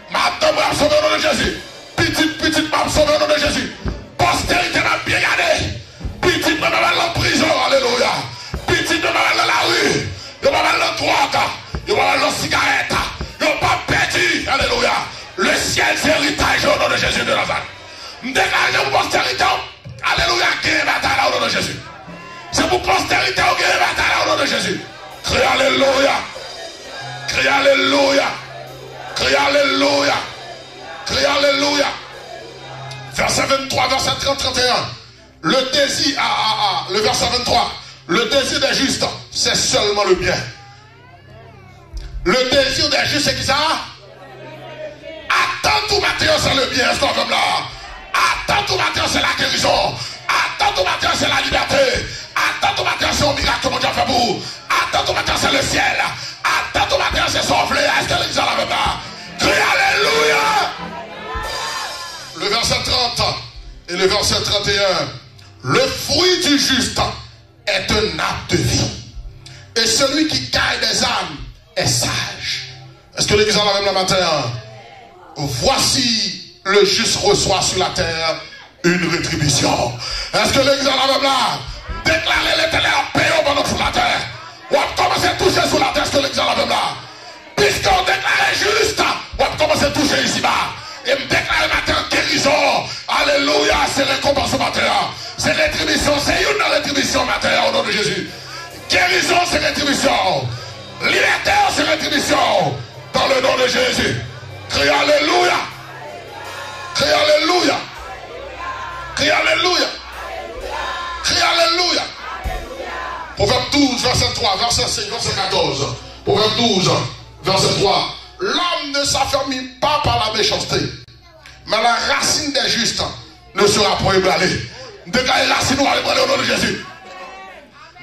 Madame m'a sauvé au nom de Jésus. Petite m'a sauvé au nom de Jésus. Postérité m'a bien gardé. Petite m'a mal en prison. Alléluia. Petite m'a mal dans la rue. Il m'a mal dans drogue. Il m'a mal dans cigarette. Il m'a pas perdu. Alléluia. Le ciel c'est héritage au nom de Jésus de Nazareth. Déclarez pour postérité. Alléluia. Guerre bataille au nom de Jésus. C'est pour postérité au guerre bataille au nom de Jésus. Crie Alléluia. Crie Alléluia. Crie Alléluia. Crie Alléluia. Verset 23, verset 30, 31. Le désir, le verset 23. Le désir des justes, c'est seulement le bien. Le désir des justes, c'est qui ça? Attends tout matin, c'est le bien. Est-ce qu'on comme là? Attends tout matin, c'est la guérison. Attends tout matin, c'est la liberté. Attends tout matin, c'est un miracle que mon Dieu fait pour vous. Attends tout matin, c'est le ciel. Attends tout matin, c'est soufflé. Est-ce que l'église en avait pas? Crie Alléluia. Le verset 30 et le verset 31. Le fruit du juste est un arbre de vie. Et celui qui gagne des âmes est sage. Est-ce que l'église en avait le matin? Voici le juste reçoit sur la terre une rétribution. Est-ce que l'église en avait là? Déclarez l'éternel en paix au bon sur la terre. On va commencer à toucher sur la terre. Est-ce que l'église en avait là? Puisqu'on déclare juste, on va commencer à toucher ici-bas. Et me déclarer matin guérison. Alléluia, c'est récompense matin. C'est rétribution, c'est une rétribution matin au nom de Jésus. Guérison, c'est rétribution. Libertaire, c'est rétribution. Dans le nom de Jésus. Crie Alléluia. Crie Alléluia. Crie Alléluia. Crie Alléluia. Proverbe 12, verset 3, verset 5, verset 14. Proverbe 12, verset 3. L'homme ne s'affermit pas par la méchanceté, Mais la racine des justes ne sera pas ébranlée. Déclare la racine, nous allons ébranler au nom de Jésus.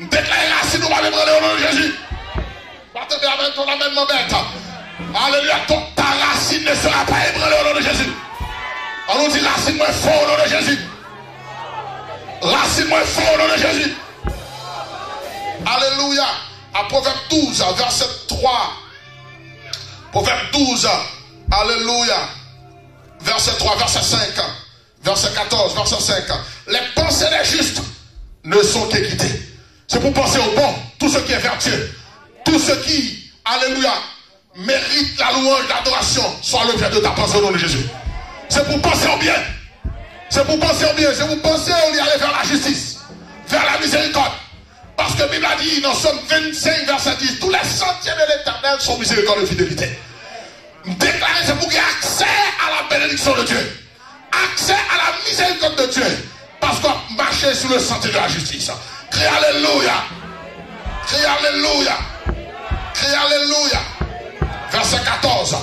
Déclare la racine, nous allons ébranler au nom de Jésus. Partez avec ton amènement bête. Alléluia, ta racine ne sera pas ébranlée au nom de Jésus. On nous dit racine moins fort au nom de Jésus. Racine moins fort au nom de Jésus. Alléluia. À Proverbe 12, verset 3. Proverbe 12, alléluia. Verset 3, verset 5, verset 14, verset 5. Les pensées des justes ne sont qu'équité. C'est pour penser au bon, tout ce qui est vertueux, tout ce qui, alléluia, mérite la louange, l'adoration, soit l'objet de ta pensée au nom de Jésus. C'est pour penser au bien. C'est pour penser au bien. C'est pour penser au lieu d'aller vers la justice, vers la miséricorde. Parce que la Bible a dit dans Somme 25, verset 10, tous les sentiers de l'Éternel sont miséricorde et fidélité. Déclarer, c'est pour qu'il y ait accès à la bénédiction de Dieu, accès à la miséricorde de Dieu, parce qu'on marche sur le sentier de la justice. Crie Alléluia, crie Alléluia, crie Alléluia. Verset 14.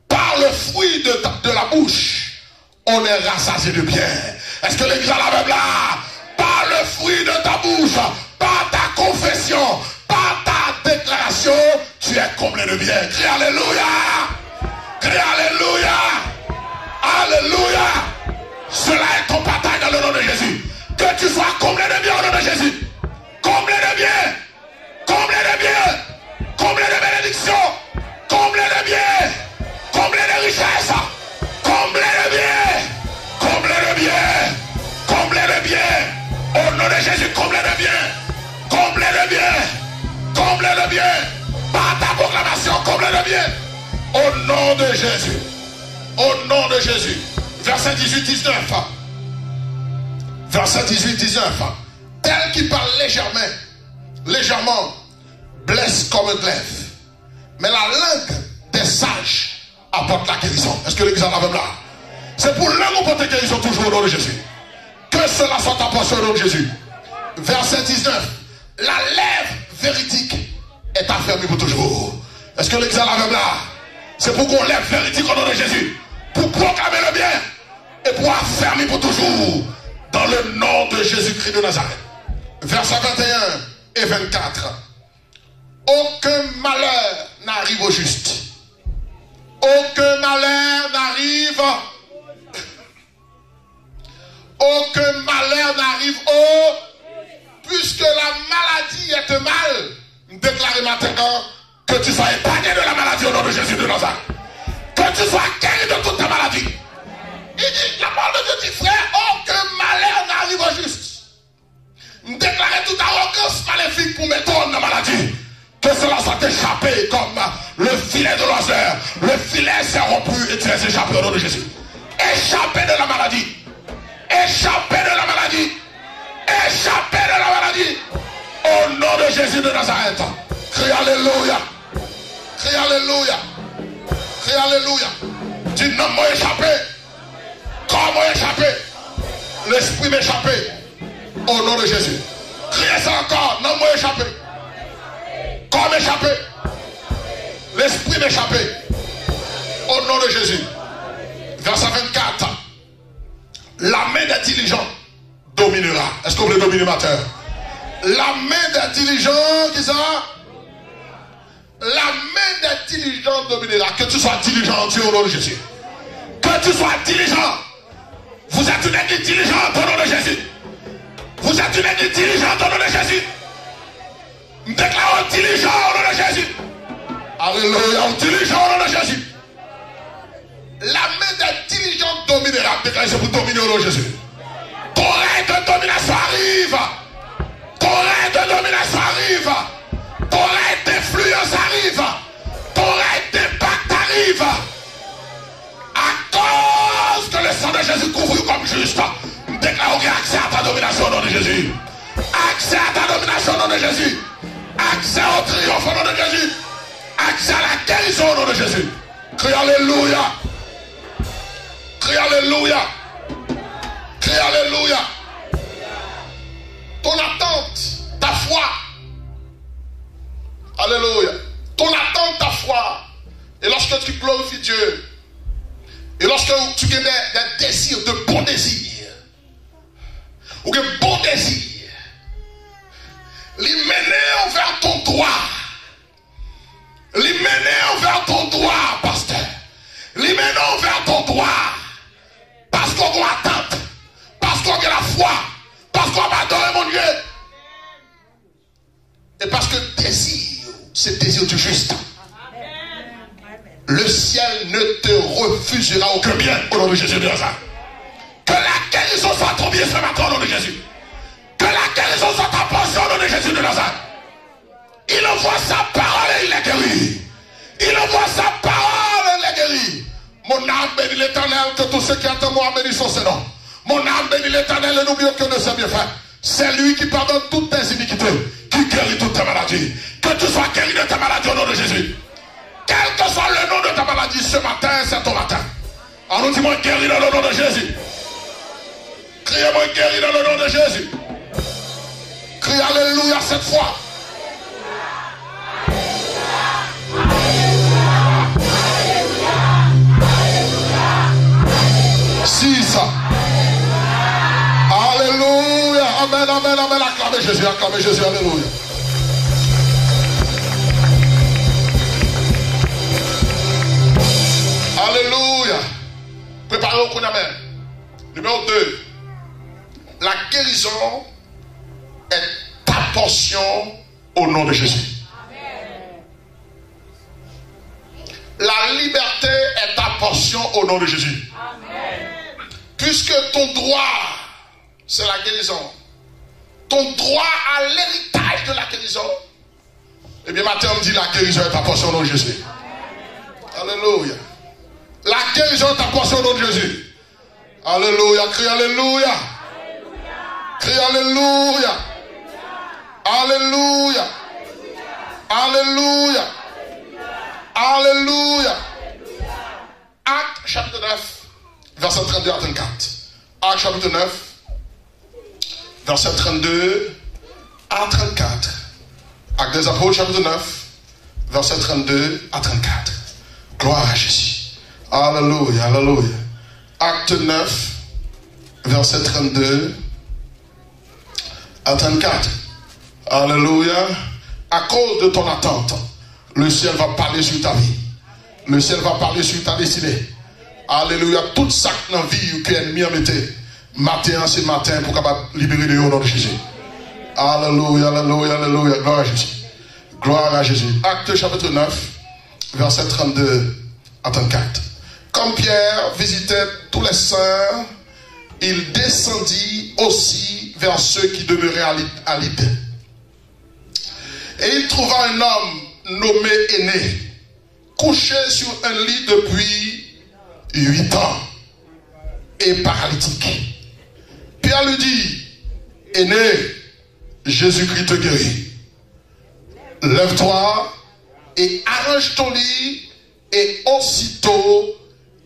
Par le fruit de la bouche, on est rassasié de bien. Est-ce que l'église a la même là? Par le fruit de ta bouche, par ta confession, par ta déclaration, tu es comblé de bien. Crie Alléluia. Crie Alléluia. Alléluia. Cela est ton bataille dans le nom de Jésus. Que tu sois comblé de bien au nom de Jésus. Comblé de bien. Comblé de bien. Comblé de bénédiction. Comblé de bien. Comblé de richesse. Comblé de bien. Comblé de bien. Comblé de bien. Au nom de Jésus, comblé de bien. Comblé de bien. Comblé de bien. Par ta proclamation, comblé de bien. Au nom de Jésus. Au nom de Jésus. Verset 18-19. Verset 18-19. Tel qui parle légèrement, blesse comme un glaive. Mais la langue des sages apporte la guérison. Est-ce que l'église en a même là? C'est pour l'un ou pour la guérison toujours au nom de Jésus. Que cela soit ta portion au nom de Jésus. Verset 19. La lèvre véridique est affermie pour toujours. Est-ce que l'église en a même là? C'est pour qu'on lève véridique au nom de Jésus. Pour proclamer le bien. Et pour affermir pour toujours. Dans le nom de Jésus-Christ de Nazareth. Verset 21 et 24. Aucun malheur n'arrive au juste. Aucun malheur n'arrive. Aucun malheur n'arrive au. Puisque la maladie est un mal. Déclarez maintenant que tu sois épargné de la maladie au nom de Jésus de Nazareth. Que tu sois guéri de toute ta maladie. Il dit, la parole de Dieu dit, frère, aucun malheur n'arrive au juste. Déclarez toute arrogance maléfique pour mettre dans la maladie. Que cela soit échappé comme le filet de l'oiseleur. Le filet s'est rompu et tu es échappé au nom de Jésus. Échappé de la maladie. Échappé de la maladie. Échappé de la maladie. Au nom de Jésus de Nazareth. Crie Alléluia. Crie Alléluia. Crie Alléluia. Dis non, moi échappé. Comment échappé? L'esprit m'échappé. Au nom de Jésus. Criez ça encore. Non, moi échappé. Corps m'échappé. L'esprit m'échappé. Au nom de Jésus. Verset 24. La main des diligents dominera. Est-ce qu'on veut dominer ma terre? La main des diligents, qui ça? La main des diligents dominera. Que tu sois diligent, Dieu, au nom de Jésus. Que tu sois diligent. Vous êtes une église diligente au nom de Jésus. Vous êtes une église diligente au nom de Jésus. Déclarons diligent au nom de Jésus. Alléluia, diligent au nom de Jésus. La main des diligents dominera. Déclarez, c'est pour dominer au nom de Jésus. Ton règne de domination arrive. Ton règne de domination arrive. Ton règne d'influence arrive. Ton règne d'impact arrive. À cause que le sang de Jésus couvre comme juste. Déclarons accès à ta domination au nom de Jésus. Accès à ta domination au nom de Jésus. Accès au triomphe au nom de Jésus. Accès à la guérison au nom de Jésus. Crie Alléluia. Crie Alléluia. Crie Alléluia. Ton attente, ta foi. Alléluia. Ton attente, ta foi. Et lorsque tu glorifies Dieu, Et lorsque tu as des désirs, de bons désirs, ou de bons désirs, les mener vers ton droit. Les mener vers ton droit, pasteur. Les mener vers ton droit. Parce qu'on doit attendre. Parce qu'on a la foi. Parce qu'on va adorer mon Dieu. Et parce que désir, c'est désir du juste. Le ciel ne te refusera aucun bien au nom de Jésus de Nazareth. Que la guérison soit ton bien ce matin au nom de Jésus. Que la guérison soit ta portion au nom de Jésus de Nazareth. Il envoie sa parole et il est guéri. Il envoie sa parole et il est guéri. Mon âme bénit l'Éternel, que tous ceux qui attendent moi bénissent son nom. Mon âme bénit l'Éternel et n'oublie aucun de ses bienfaits. C'est lui qui pardonne toutes tes iniquités, qui guérit toutes tes maladies. Que tu sois guéri de ta maladie au nom de Jésus. Quel que soit le nom de ta maladie, ce matin, c'est ton matin. Alors nous dis-moi guéri dans le nom de Jésus. Criez-moi guéri dans le nom de Jésus. Crie alléluia cette fois. Si ça. Alléluia. Amen, amen, amen. Acclamez Jésus, alléluia. Alléluia. Préparez-vous pour amen. Numéro 2. La guérison est ta portion au nom de Jésus. La liberté est ta portion au nom de Jésus. Amen. Puisque ton droit, c'est la guérison. Ton droit à l'héritage de la guérison. Eh bien, matin, on me dit la guérison est ta portion au nom de Jésus. Amen. Alléluia. La guérison est ta portion au nom de Jésus. Alléluia. Crie alléluia. Crie alléluia. Alléluia. Alléluia. Alléluia. Acte chapitre 9, verset 32 à 34. Acte chapitre 9, verset 32 à 34. Acte des Apôtres chapitre 9, verset 32 à 34. Gloire à Jésus. Alléluia, alléluia. Acte 9, verset 32 à 34. Alléluia. À cause de ton attente, le ciel va parler sur ta vie. Le ciel va parler sur ta destinée. Alléluia. Toute ça dans la vie que l'ennemi a mis, matin, c'est matin pour capable libérer de au nom de Jésus. Alléluia, alléluia, alléluia. Gloire à Jésus. Gloire à Jésus. Acte chapitre 9, verset 32 à 34. Comme Pierre visitait tous les saints, il descendit aussi vers ceux qui demeuraient à Lydde. Et il trouva un homme nommé Aîné, couché sur un lit depuis 8 ans et paralytique. Pierre lui dit, Aîné, Jésus-Christ te guérit. Lève-toi et arrange ton lit. Et aussitôt,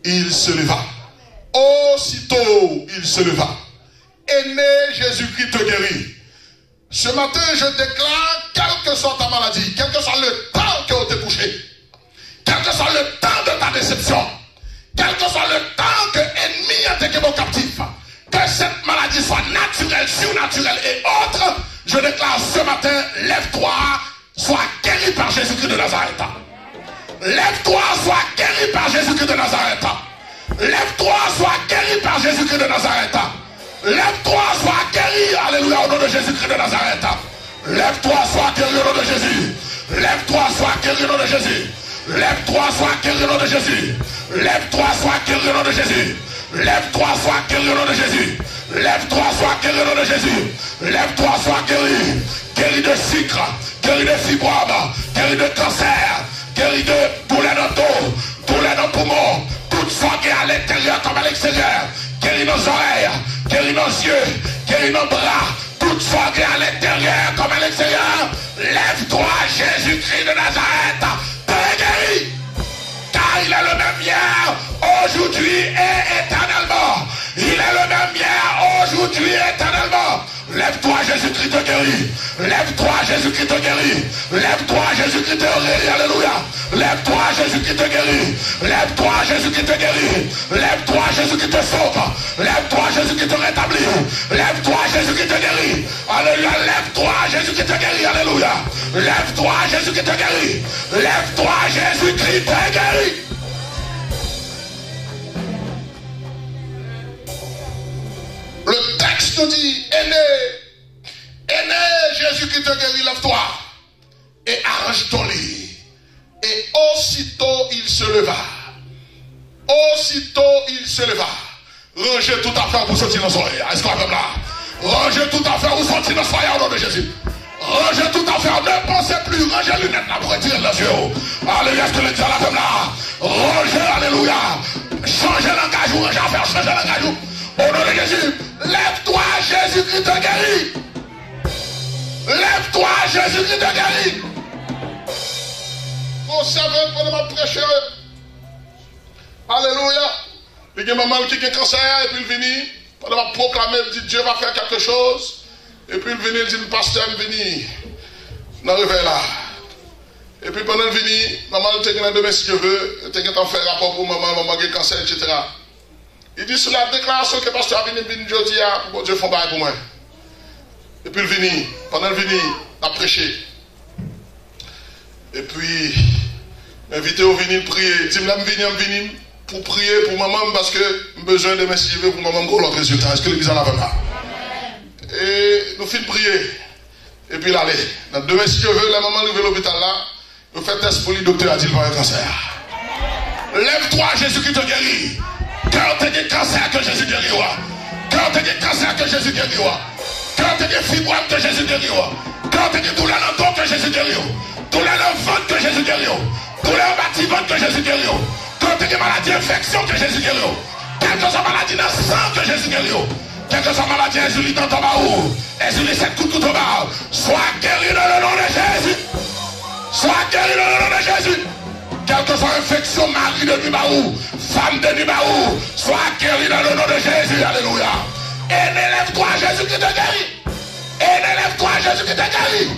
il se leva. Aussitôt, il se leva. Aîné, Jésus-Christ te guérit. Ce matin, je déclare, quelle que soit ta maladie, quel que soit le temps que tu es couché, quel que soit le temps de ta déception, quel que soit le temps que l'ennemi a été captif, que cette maladie soit naturelle, surnaturelle et autre, je déclare ce matin, lève-toi, sois guéri par Jésus-Christ de Nazareth. Lève-toi, sois guéri par Jésus-Christ de Nazareth. Lève-toi, sois guéri par Jésus-Christ de Nazareth. Lève-toi, sois guéri, alléluia, au nom de Jésus-Christ de Nazareth. Lève-toi, sois guéri au nom de Jésus. Lève-toi, sois guéri au nom de Jésus. Lève-toi, sois guéri au nom de Jésus. Lève-toi, sois guéri au nom de Jésus. Lève-toi, sois guéri au nom de Jésus. Lève-toi, sois guéri au nom de Jésus. Lève-toi, sois guéri. Guéri de sucre, guéri de fibrome, guéri de cancer, guéri de douleur dans le dos, douleur dans le poumon, toute sanguine à l'intérieur comme à l'extérieur. Guéris nos oreilles, guéris nos yeux, guéris nos bras, toute sanguine à l'intérieur comme à l'extérieur. Lève-toi, Jésus-Christ de Nazareth, t'es guéri. Car il est le même hier, aujourd'hui et éternellement. Il est le même hier, aujourd'hui et éternellement. Lève-toi, Jésus-Christ te guérit. Lève-toi, Jésus-Christ te guérit. Lève-toi, Jésus-Christ te guérit. Alléluia. Lève-toi, Jésus-Christ te guérit. Lève-toi, Jésus-Christ te guérit. Lève-toi, Jésus-Christ te sauve. Lève-toi, Jésus-Christ te rétablit. Lève-toi, Jésus-Christ te guérit. Alléluia. Lève-toi, Jésus-Christ te guérit. Alléluia. Lève-toi, Jésus-Christ te guérit. Lève-toi, Jésus-Christ te guérit. Le texte dit, aîné, Jésus-Christ te guérit, lève-toi et arrange ton lit. Et aussitôt il se leva. Aussitôt il se leva. Rangez tout affaire pour sortir dans son soleil. Est-ce qu'on va là? Rangez tout affaire pour sortir dans son soleil au nom de Jésus. Rangez tout affaire, ne pensez plus. Rangez les lunettes là pour retirer les yeux. Alléluia, est-ce que le Dieu la femme là? Rangez, alléluia. Changez l'engagement, rangez affaire, changez l'engagement. Au nom de Jésus, lève-toi, Jésus-Christ te guérit. Lève-toi, Jésus-Christ te guérit. Mon serveur, pendant ma prêcher, alléluia. Il y a maman qui a un cancer, et puis il vient, pendant ma proclamer, il dit Dieu va faire quelque chose. Et puis il vient, il dit le pasteur, il vient, dans le réveil là. Et puis pendant il vient, maman, il a demain si je veux, il a fait rapport pour maman, maman qui a un cancer, etc. Il dit sur la déclaration que le pasteur a venu jeudi, pour Dieu font bail pour moi. Et puis il vient, pendant il vient, il a prêché. Et puis, m'inviter au venir prier. Il dit, je viens pour prier pour maman parce que j'ai besoin de m'esquiver pour maman pour l'autre résultat. Est-ce que l'église en a là? Et nous finissons de prier. Et puis l'aller. Demain, si je veux, la maman arrive à l'hôpital là, nous faisons test pour le docteur a dit qu'il va avoir un cancer. Lève-toi, Jésus qui te guérit. Quand tu as des cancers que Jésus guérit. Quand tu as des cancers que Jésus guérit. Quand tu as des fibromes que Jésus guérit. Quand tu as des douleurs dans le dos que Jésus guérit. Douleurs dans le ventre que Jésus guérit. Douleurs au bâtiment que Jésus guérit. Quand tu as des maladies d'infection que Jésus guérit. Quelle que soit maladie dans le sang que Jésus guérit. Quelle que soit maladie insuline dans ton baou. Insuline 7 coups de couteau bas. Sois guéri dans le nom de Jésus. Sois guéri dans le nom de Jésus. Quelle que soit infection, mari de Nubaou, femme de Nubaou, sois guéri dans le nom de Jésus. Alléluia. Et n'élève-toi, Jésus qui te guérit. Et n'élève-toi, Jésus qui te guérit.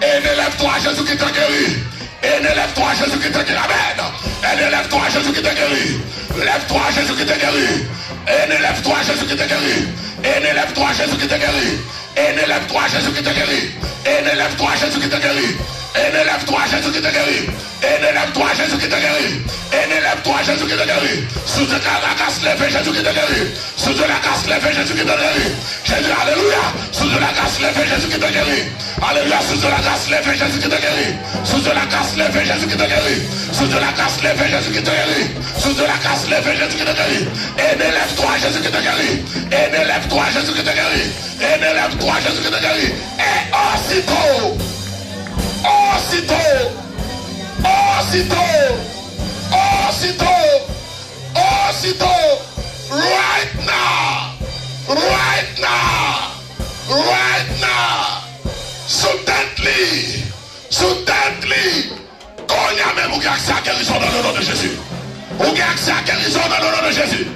Et n'élève-toi, Jésus qui te guérit. Et n'élève-toi, Jésus qui te guérit. Amen. Et n'élève-toi, Jésus qui te guérit. Lève-toi, Jésus qui te guérit. Et n'élève-toi, Jésus qui te guérit. Et n'élève-toi, Jésus qui te guérit. Et n'élève-toi, Jésus qui te guérit. Et n'élève-toi, Jésus qui te guérit. Et n'élève-toi, Jésus qui te guérit. Et n'élève-toi, Jésus qui te guérit. Et n'élève-toi, Jésus qui te guérit. Sous de la casse levée, Jésus qui te guérit. Sous de la casse levée, Jésus qui te guérit. Jésus, alléluia. Sous de la casse levée, Jésus qui te guérit. Alléluia. Sous de la casse levée, Jésus qui te guérit. Sous de la casse levée, Jésus qui te guérit. Sous de la casse levée, Jésus qui te guérit. Sous de la casse levée, Jésus qui te guérit. Et n'élève-toi, Jésus qui te guérit. Et n'élève-toi, Jésus qui te guérit. Et n'élève-toi, Jésus qui te guérit. Et aussitôt. Aussitôt, aussitôt, aussitôt, aussitôt, right now, right now, right now, suddenly, qu'on y a même ou accès à guérison dans le nom de Jésus, ou accès à guérison dans le nom de Jésus,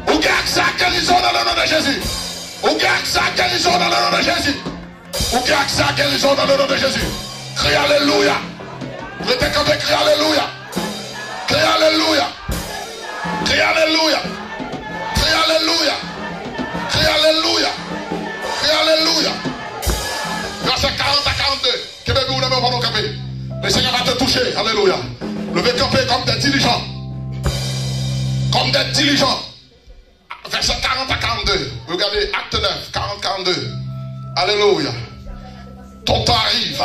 ou accès à guérison dans le nom de Jésus, ou accès à guérison dans le nom de Jésus, ou accès à guérison dans le nom de Jésus. Crie alléluia. Restez quand crie alléluia. Crie alléluia. Crie alléluia. Crie alléluia. Crie alléluia. Crie alléluia. Verset 40 à 42. Que bébé ou ne me pas camper. Le Seigneur va te toucher. Alléluia. Levez camper comme des diligents. Comme des diligents. Verset 40 à 42. Regardez acte 9. 40-42. Alléluia. Ton temps arrive.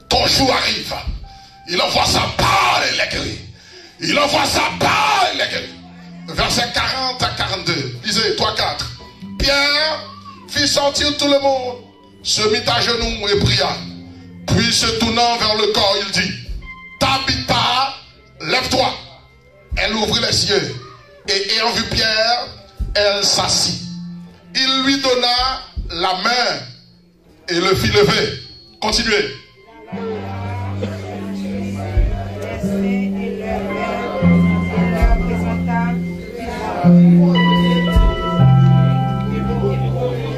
Ton jour arrive. Il envoie sa parole et les guérit. Il envoie sa parole et les guérit. Verset 40 à 42. Lisez 3-4. Pierre fit sortir tout le monde, se mit à genoux et pria. Puis se tournant vers le corps, il dit, Tabitha, lève-toi. Elle ouvrit les yeux. Et ayant vu Pierre, elle s'assit. Il lui donna la main et le fit lever. Continuez.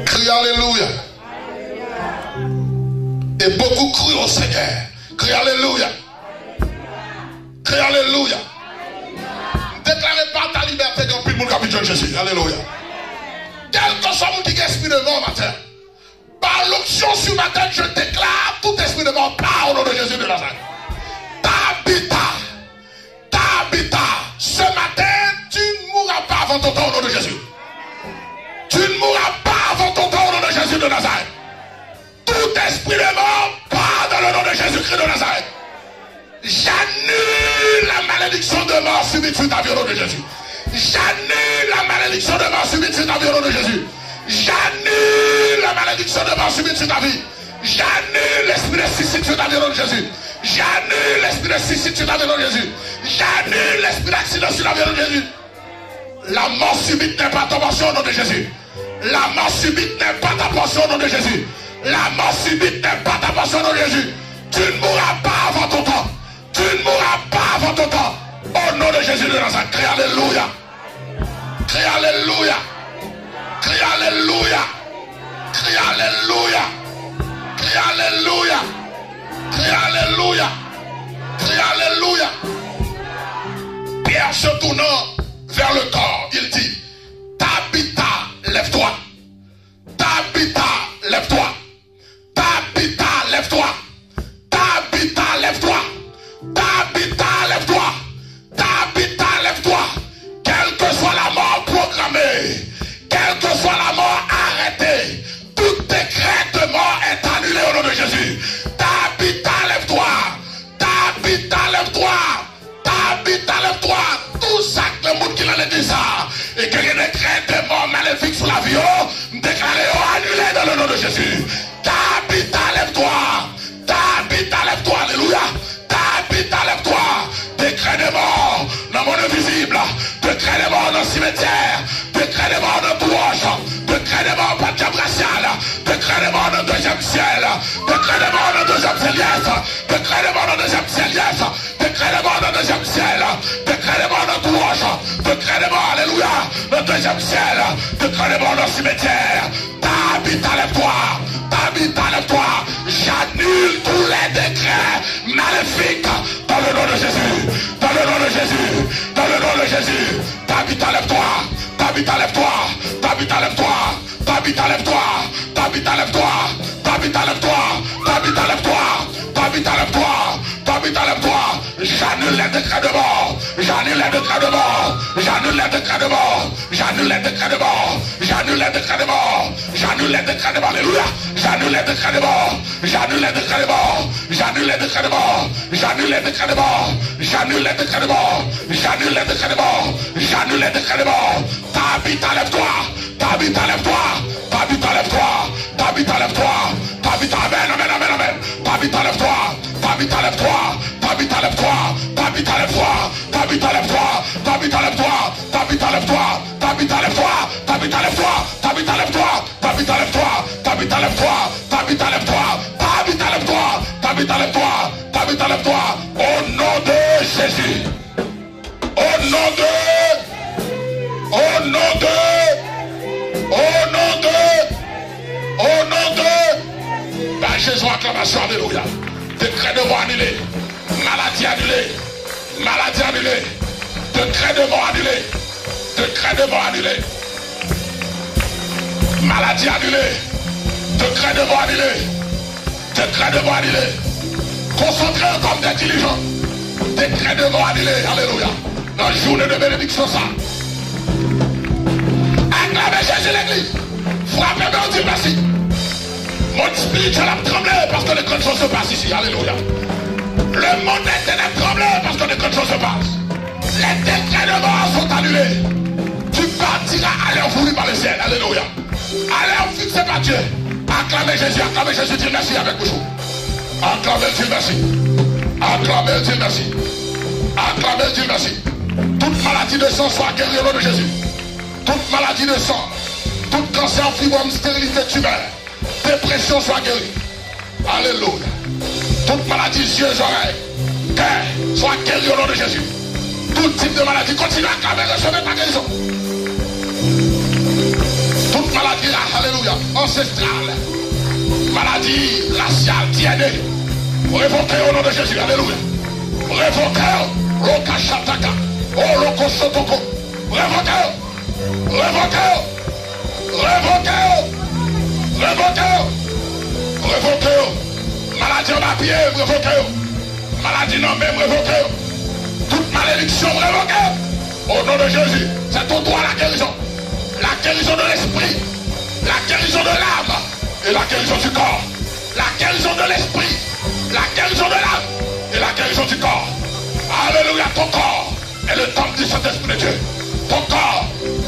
Crie alléluia. Et beaucoup crient au Seigneur. Crie Alléluia. Crie Alléluia. Déclarez par ta liberté dans le monde capitaine Jésus. Alléluia. Quel que soit mon qui esprit de mort matin, par l'onction sur ma tête, je déclare tout esprit de mort part au nom de Jésus de Nazareth. Tabitha, ce matin, tu ne mourras pas avant ton temps au nom de Jésus. Tu ne mourras pas avant ton temps au nom de Jésus de Nazareth. Tout esprit de mort part dans le nom de Jésus-Christ de Nazareth. J'annule la malédiction de mort subite sur ta vie au nom de Jésus. J'annule la malédiction de mort subite sur ta vie au nom de Jésus. J'annule la malédiction de mort subite sur ta vie. J'annule l'esprit de suicide sur ta vie au nom de Jésus. J'annule l'esprit de suicide sur ta vie au nom de Jésus. J'annule l'esprit d'accident sur ta vie au nom de Jésus. La mort subite n'est pas ta portion au nom de Jésus. La mort subite n'est pas ta portion au nom de Jésus. La mort subite n'est pas ta portion au nom de Jésus. Tu ne mourras pas avant ton temps. Tu ne mourras pas avant ton temps. Au nom de Jésus de Nazareth. Crie Alléluia. Crie Alléluia. Crie Alléluia. Crie Alléluia. Crie Alléluia. Crie Alléluia. Crie Alléluia. Pierre se tournant vers le corps, il dit, Tabitha, lève-toi. Tabitha, lève-toi. Tabitha, lève-toi. Tabitha, lève-toi. Tabitha, lève-toi. Tabitha, lève-toi. Quelle que soit la mort programmée, quelle que soit la mort arrêtée, tout décret de mort est annulé au nom de Jésus. Tabitha, lève-toi. Tabitha, lève-toi. Tabitha, lève-toi. Tout ça que le monde qui l'a dit ça, et que les décrets de mort maléfique sur la vie, déclaré annulé dans le nom de Jésus. Tabitha, lève-toi. Tabitha, lève-toi. Alléluia. Tabitha, lève-toi. Décret de mort dans le monde invisible. Décret de mort dans le cimetière. Décret de mort dans le roche. Décret de mort par le racial. Décret de mort dans le deuxième ciel. Décret de mort dans le deuxième ciel. Décret de mort dans le deuxième ciel. Décret de mort dans le deuxième ciel. Décret de mort dans le roche. Décret de mort, alléluia, dans le deuxième ciel. Décret de mort dans le cimetière. Tabitha, lève-toi. Tabitha, lève-toi. J'annule tous les décrets maléfiques dans le nom de Jésus. Dans le nom de Jésus. Dans le nom de Jésus. Tabitha, lève-toi. Tabitha, lève-toi. Tabitha, lève-toi. Tabitha, lève-toi. Tabitha, lève-toi. Tabitha, lève-toi. Tabitha, lève-toi. Tabitha, lève-toi. Tabitha, lève-toi. J'annule les décrets de mort. J'annule les décrets de mort. J'annule les décrets de mort. J'annule les décrets de mort. J'annule les décrets de mort. J'annule les décrets de mort. Alléluia. J'annule les décrets de mort. J'annule les décrets de mort. J'annule les décrets de mort. J'annule les décrets de mort. J'annule les décrets de mort. J'annule les décrets de mort. J'annule les décrets de mort. Tabitha, lève-toi. Tabitha, lève-toi. Tabitha, lève-toi. Tabitha, lève-toi. Tabitha, amen, amen, amen, amen. Tabitha, lève-toi. Tabitha, lève-toi. Tabitha, lève-toi. Tabitha, lève-toi. Tabitha, lève-toi. Tabitha, lève-toi. Tabitha, lève-toi. Tabitha, lève-toi. Tabitha, lève-toi. Tabitha, lève-toi. Tabitha, lève-toi. Tabitha, lève-toi. Tabitha, lève-toi. Tabitha, lève-toi. Tabitha, lève-toi. Tabitha, lève-toi. Au nom de Jésus. Au nom de. Au nom de. Au nom de. Au nom de. Ben Jésus, acclamation, alléluia. Décret de mort annulé. Maladie annulée. Maladie annulée. Décret de mort annulé. Décret de mort annulé. Maladie annulée. Décret de mort annulé. Décret de mort annulé. Concentrez comme des diligents. Décret de mort annulé. Alléluia. Dans une journée de bénédiction, ça. Acclamez Jésus l'église. Frappez-moi, on dit merci. Mon spirituel a tremblé parce que les grandes choses se passent ici. Alléluia. Le monde des ténèbres tremble parce que les grandes choses se passent. Les décrets de mort sont annulés. Tu partiras à l'air voulu par le ciel. Alléluia. À l'air fixé par Dieu. Acclamez Jésus, Dieu merci avec vous. Acclamez Dieu merci. Acclamez Dieu merci. Acclamez Dieu merci. Toute maladie de sang soit guérie au nom de Jésus. Toute maladie de sang, tout cancer, fibrome, stérilité tumeur, dépression soit guérie. Alléluia. Toute maladie, yeux, oreilles, cœur, soit guérie au nom de Jésus. Tout type de maladie, continue à acclamer, recevez ta guérison. Toute maladie, alléluia, ancestrale, maladie raciale, tienne. Révoquez au nom de Jésus. Alléluia. Révoquez. Lokashataka. Oh, Lokosotoko. Révoquez. Révoquez. Révoquez. Révoquez. Révoquez. Maladie en papier, révoquez. Maladie non même, révoquez. Toute malédiction, révoquez. Au nom de Jésus. C'est ton droit la guérison. La guérison de l'esprit. La guérison de l'âme. Et la guérison du corps. La guérison de l'esprit. La guérison de l'âme. Et la guérison du corps. Alléluia, ton corps est le temple du Saint-Esprit de Dieu. Ton corps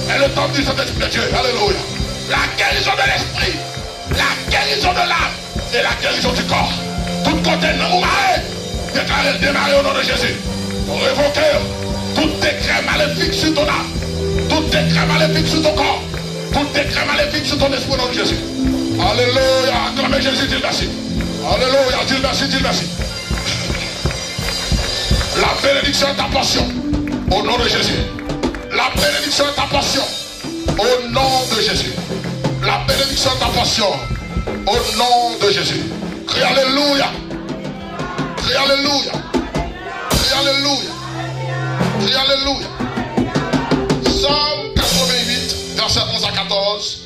est le temple du Saint-Esprit de Dieu. Alléluia. La guérison de l'esprit. La guérison de l'âme. Et la guérison du corps. Tout côté non maré. Déclarez le démarrer au nom de Jésus. Révoquez tout décret maléfique sur ton âme. Tout décret maléfique sur ton corps. Tout décret maléfique sur ton esprit au nom de Jésus. Alléluia. Acclamez Jésus, dis merci. Alléluia. Dis merci, dis merci. La bénédiction est ta portion. Au nom de Jésus. La bénédiction est ta portion. Au nom de Jésus. La bénédiction est ta portion. Au nom de Jésus. Crie Alléluia. Crie Alléluia. Crie Alléluia. Crie Alléluia. Psaume 88, verset 11 à 14.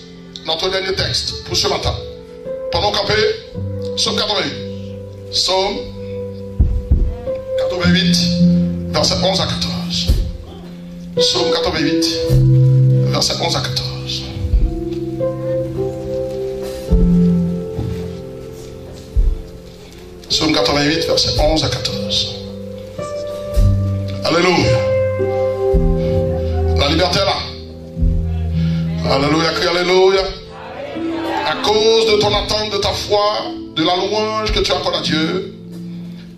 Notre dernier texte pour ce matin. Pendant camper, Psaume 88. Psaume 88, verset 11 à 14. Psaume 88, verset 11 à 14. Psaume 88, verset 11 à 14. Alléluia. La liberté est là. Alléluia, crie Alléluia. À cause de ton attente, de ta foi, de la louange que tu accordes à Dieu,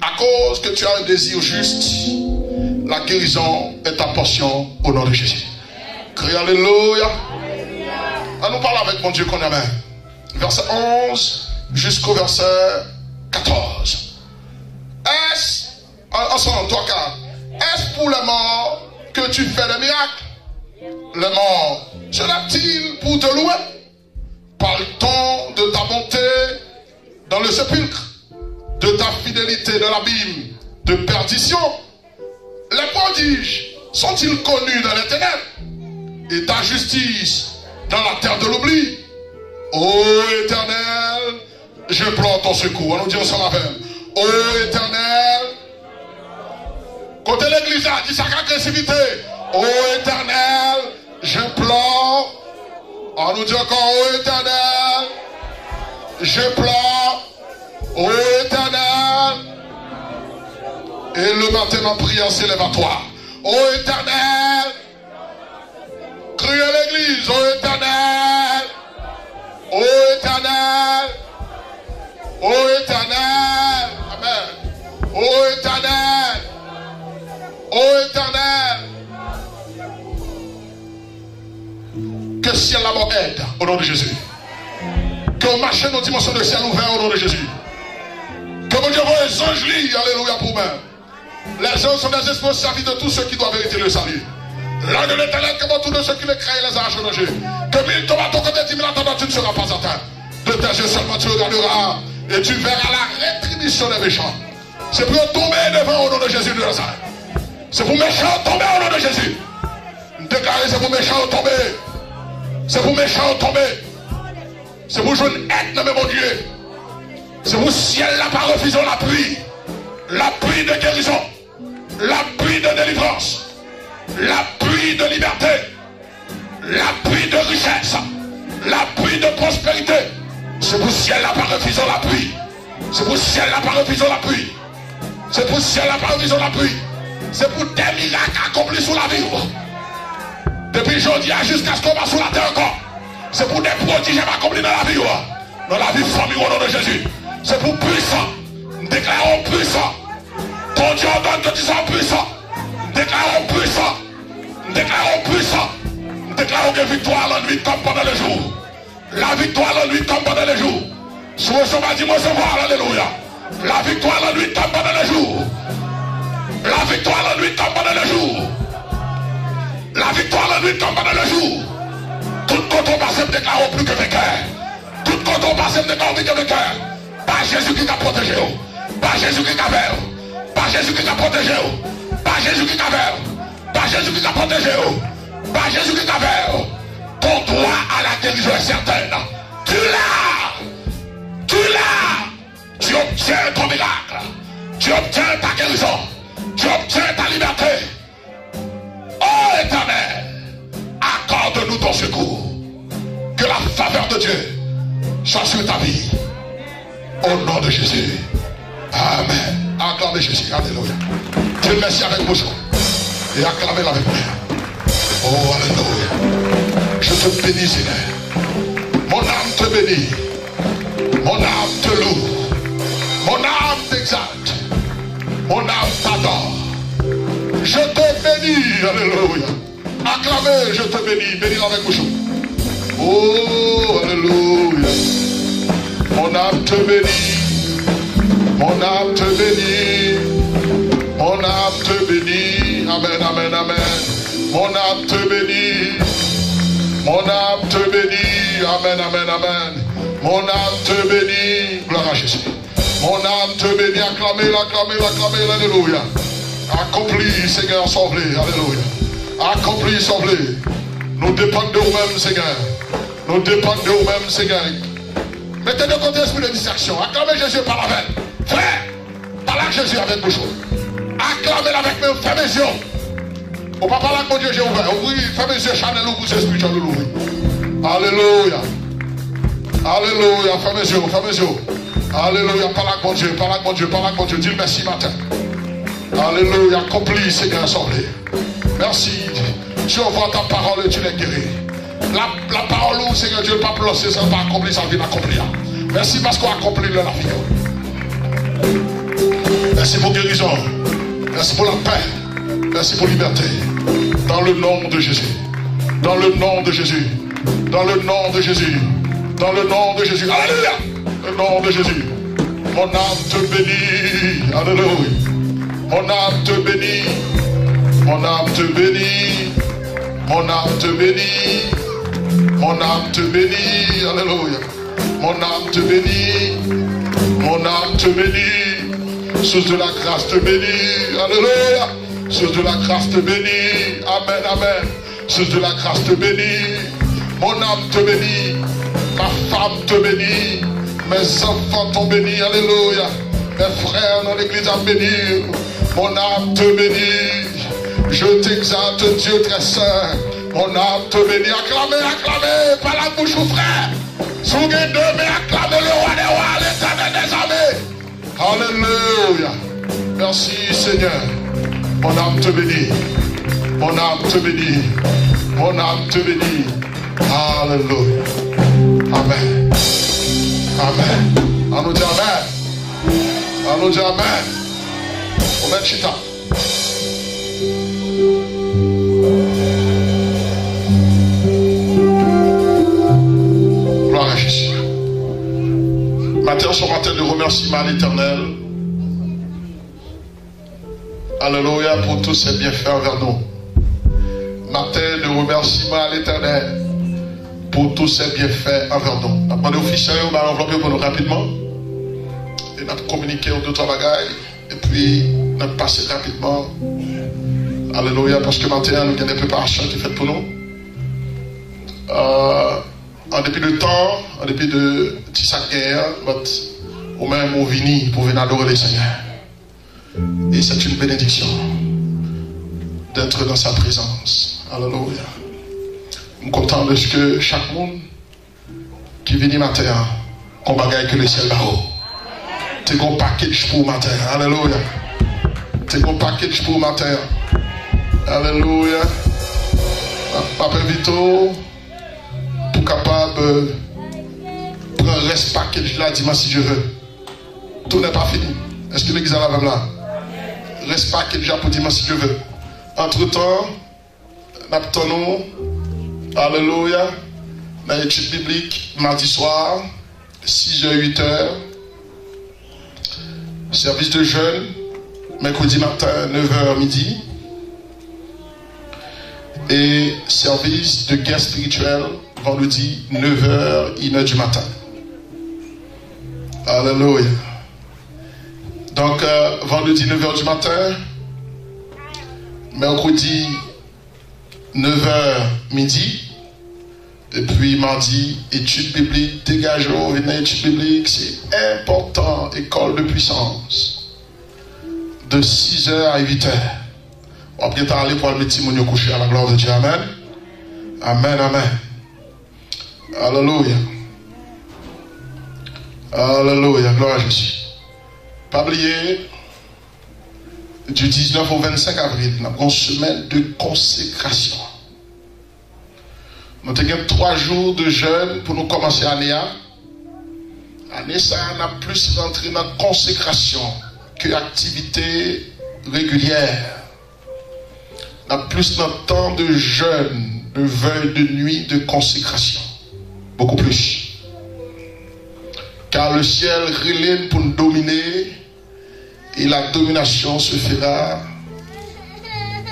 à cause que tu as un désir juste, la guérison est ta portion au nom de Jésus. Crie Alléluia. On nous parle avec mon Dieu qu'on aime. Verset 11 jusqu'au verset 14. Est-ce, ensemble, toi, car, est-ce pour les morts que tu fais des miracles? Les morts, sera-t-il pour te louer? Parle-t-on de ta bonté dans le sépulcre, de ta fidélité dans l'abîme de perdition? Les prodiges sont-ils connus dans les ténèbres, et ta justice dans la terre de l'oubli? Ô Éternel, je pleure ton secours. On nous dit ensemble avec. Ô Éternel, côté l'église, dit sa agressivité. Ô Éternel, je pleure. On nous dit encore, ô Éternel, je pleure. Ô Éternel. Et le matin, ma prière s'élève à toi. Ô Éternel, criez l'église, ô Éternel. Ô Éternel. Ô Éternel. Amen. Ô Éternel. Ô Éternel. Que le ciel là-bas aide au nom de Jésus. Que on marche nos dimensions de ciel ouvert au nom de Jésus. Que mon Dieu voit les anges lire, alléluia pour moi. Les anges sont des esprits servis de tous ceux qui doivent hériter le salut. L'un de l'éternel, comme tous de ceux qui le créent, les arraches au danger. Que mille tombent à ton côté, 10 000 à ton bas, tu ne seras pas atteint. De tes yeux seulement tu regarderas et tu verras la rétribution des méchants. C'est pour tomber devant au nom de Jésus de Nazareth. C'est pour méchants tomber au nom de Jésus. Déclarer c'est pour méchants tomber. C'est pour méchants tomber. C'est pour jouer une aide dans mon Dieu. C'est pour ciel là pas refusant la pluie. La pluie de guérison. La pluie de délivrance. La pluie de liberté. La pluie de richesse. La pluie de prospérité. C'est pour ciel là pas refusant la pluie. C'est pour ciel là pas refusant la pluie. C'est pour ciel là pas refusant la pluie. C'est pour des miracles accomplis sous la vie. Depuis aujourd'hui jusqu'à ce qu'on va sous la terre encore. C'est pour des prodiges accomplis dans la vie. Dans la vie famille au nom de Jésus. C'est pour puissant. Déclarons puissant. Ton Dieu ordonne que tu sois puissant. Déclarons puissant. Déclarons puissant. Déclarons que victoire la nuit comme pendant le jour. La victoire la nuit comme pendant le jour. Soit ce va dire recevoir, alléluia. La victoire la nuit comme pendant le jour. La victoire la nuit comme pendant le jour. La victoire la nuit comme pendant le jour. Tout quand on passe, déclarons plus que vainqueur. Tout quand on passe, vous envie de le cœur. Pas Jésus qui t'a protégé. Pas Jésus qui t'a fait. Pas Jésus qui t'a protégé. Pas Jésus qui t'a fait. Pas Jésus qui t'a protégé. Pas Jésus qui t'a fait. Ton droit à la guérison est certaine. Tu l'as. Tu l'as. Tu obtiens ton miracle. Tu obtiens ta guérison. Tu obtiens ta liberté. Oh Éternel, accorde-nous ton secours. Que la faveur de Dieu soit sur ta vie. Au nom de Jésus. Amen. Acclamez Jésus. Alléluia. Dieu merci avec vos gens. Et acclamez-le avec moi. Oh, alléluia. Je te bénis, Seigneur. Mon âme te bénit. Mon âme te loue. Mon âme t'exalte. Mon âme t'adore. Je te bénis. Alléluia. Acclamez, je te bénis. Bénis avec vos gens. Oh, alléluia. Mon âme te bénit. Mon âme te bénit. Mon âme te bénit. Amen, amen, amen. Mon âme te bénit. Mon âme te bénit. Amen, amen, amen. Mon âme te bénit. Gloire à Jésus. Mon âme te bénit. Acclamez, acclamez, acclamez. Alléluia. Accomplis, Seigneur, sauve-les. Alléluia. Accomplis, sauve-les. Nous dépendons de vous-mêmes, Seigneur. Nous dépendons de vous-mêmes, Seigneur. Mettez de côté l'esprit de distraction. Acclamez Jésus par la veine. Frère, parlez Jésus avec vos choses. Acclamez-le avec mes frères, mes yeux. Au papa, là, mon Dieu, j'ai ouvert. Oui, frère, mes yeux, Chanel, ouvre ses spirituels, l'ouvrir. Alléluia. Alléluia, frère, mes yeux, frère, mes yeux. Alléluia, parlez avec mon Dieu, parlez avec mon Dieu, parlez avec mon Dieu. Dis merci matin. Alléluia, accomplis, Seigneur, sauve-les. Merci. Tu envoies ta parole et tu les guéris. La parole où, Seigneur Dieu, pas placer, ça va accomplir, ça va accomplir. Merci parce qu'on accomplit la vie. Merci pour guérison. Merci pour la paix. Merci pour liberté. Dans le nom de Jésus. Dans le nom de Jésus. Dans le nom de Jésus. Dans le nom de Jésus. Alléluia. Le nom de Jésus. Mon âme te bénit. Alléluia. Mon âme te bénit. Mon âme te bénit. Mon âme te bénit. Mon âme te bénit. Alléluia. Mon âme te bénit. Mon âme te bénit. Source de la grâce te bénit. Alléluia. Source de la grâce te bénit. Amen, amen. Source de la grâce te bénit. Mon âme te bénit. Ma femme te bénit. Mes enfants t'ont béni. Alléluia. Mes frères dans l'église à bénir. Mon âme te bénit. Je t'exalte, Dieu très saint. Mon âme te bénit. Acclamez, acclamez. Par la bouche, frère. Sougez deux, mais acclamez le roi des rois, l'éternel des armées. Alléluia. Merci, Seigneur. Mon âme te bénit. Mon âme te bénit. Mon âme te bénit. Alléluia. Amen. Amen. On nous dit Amen. On nous dit Amen. Amen, Chita. Gloire à Jésus. Matin, ce matin de remerciement à l'Éternel. Alléluia pour tous ses bienfaits envers nous. Matin de remerciement à l'Éternel pour tous ses bienfaits envers nous. Après l'officiel, on va envelopper pour nous rapidement. Et on a communiqué aux deux trois bagailles. Et puis, on a passé rapidement. Alléluia, parce que maintenant, nous avons des préparations qui sont faites pour nous. En dépit de temps, en dépit de cette guerre, au même on vient pour venir adorer le Seigneur. Et c'est une bénédiction d'être dans sa présence. Alléluia. Je suis content de ce que chaque monde qui vient matin, qu'on bagaille que le ciel là-haut. Tu as un package pour matin. Alléluia. Tu as un package pour matin. Alléluia. Papa Vito, pour capable prendre le reste package là, dis-moi si je veux. Tout n'est pas fini. Est-ce que l'église est là même là? Reste package là pour dire si je veux. Entre-temps, nous alléluia, dans l'étude biblique, mardi soir, 6h, 8h, service de jeûne, mercredi matin, 9h midi, et service de guerre spirituelle, vendredi, 9h, 1h du matin. Alléluia. Donc, vendredi 9h du matin, mercredi 9h midi, et puis mardi, études bibliques, dégageons, venez études bibliques, c'est important, école de puissance, de 6h à 8h. On va bien aller pour le métier mon coucher à la gloire de Dieu. Amen. Amen, amen. Alléluia. Alléluia, gloire à Jésus. Pas oublier, du 19 au 25 avril, nous avons une semaine de consécration. Nous avons 3 jours de jeûne pour nous commencer l'année. L'année, ça, on a plus rentré dans la consécration que l'activité régulière. On a plus dans le temps de jeûne, de veille, de nuit, de consécration. Beaucoup plus. Car le ciel relève pour nous dominer et la domination se fera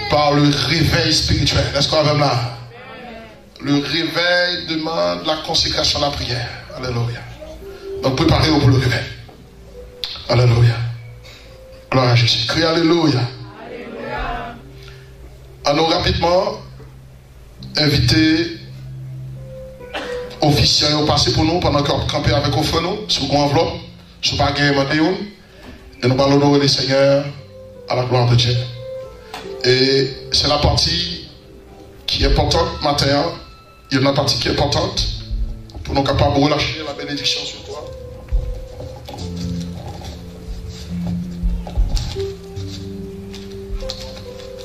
par le réveil spirituel. Est-ce qu'on va là? Le réveil demande la consécration de la prière. Alléluia. Donc préparez-vous pour le réveil. Alléluia. Gloire à Jésus. Crie Alléluia. Alléluia. Allons rapidement inviter officiels au passé pour nous pendant qu'on campait avec offre nous sur une enveloppe, sur pas gagner et nous allons honorer les Seigneurs à la gloire de Dieu. Et c'est la partie qui est importante matin. Il y a une partie qui est importante pour nous capables de relâcher la bénédiction sur toi.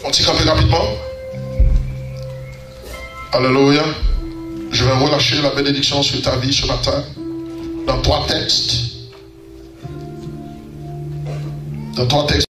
On t'y campe rapidement. Alléluia. Je vais relâcher la bénédiction sur ta vie ce matin dans 3 textes. Dans 3 textes.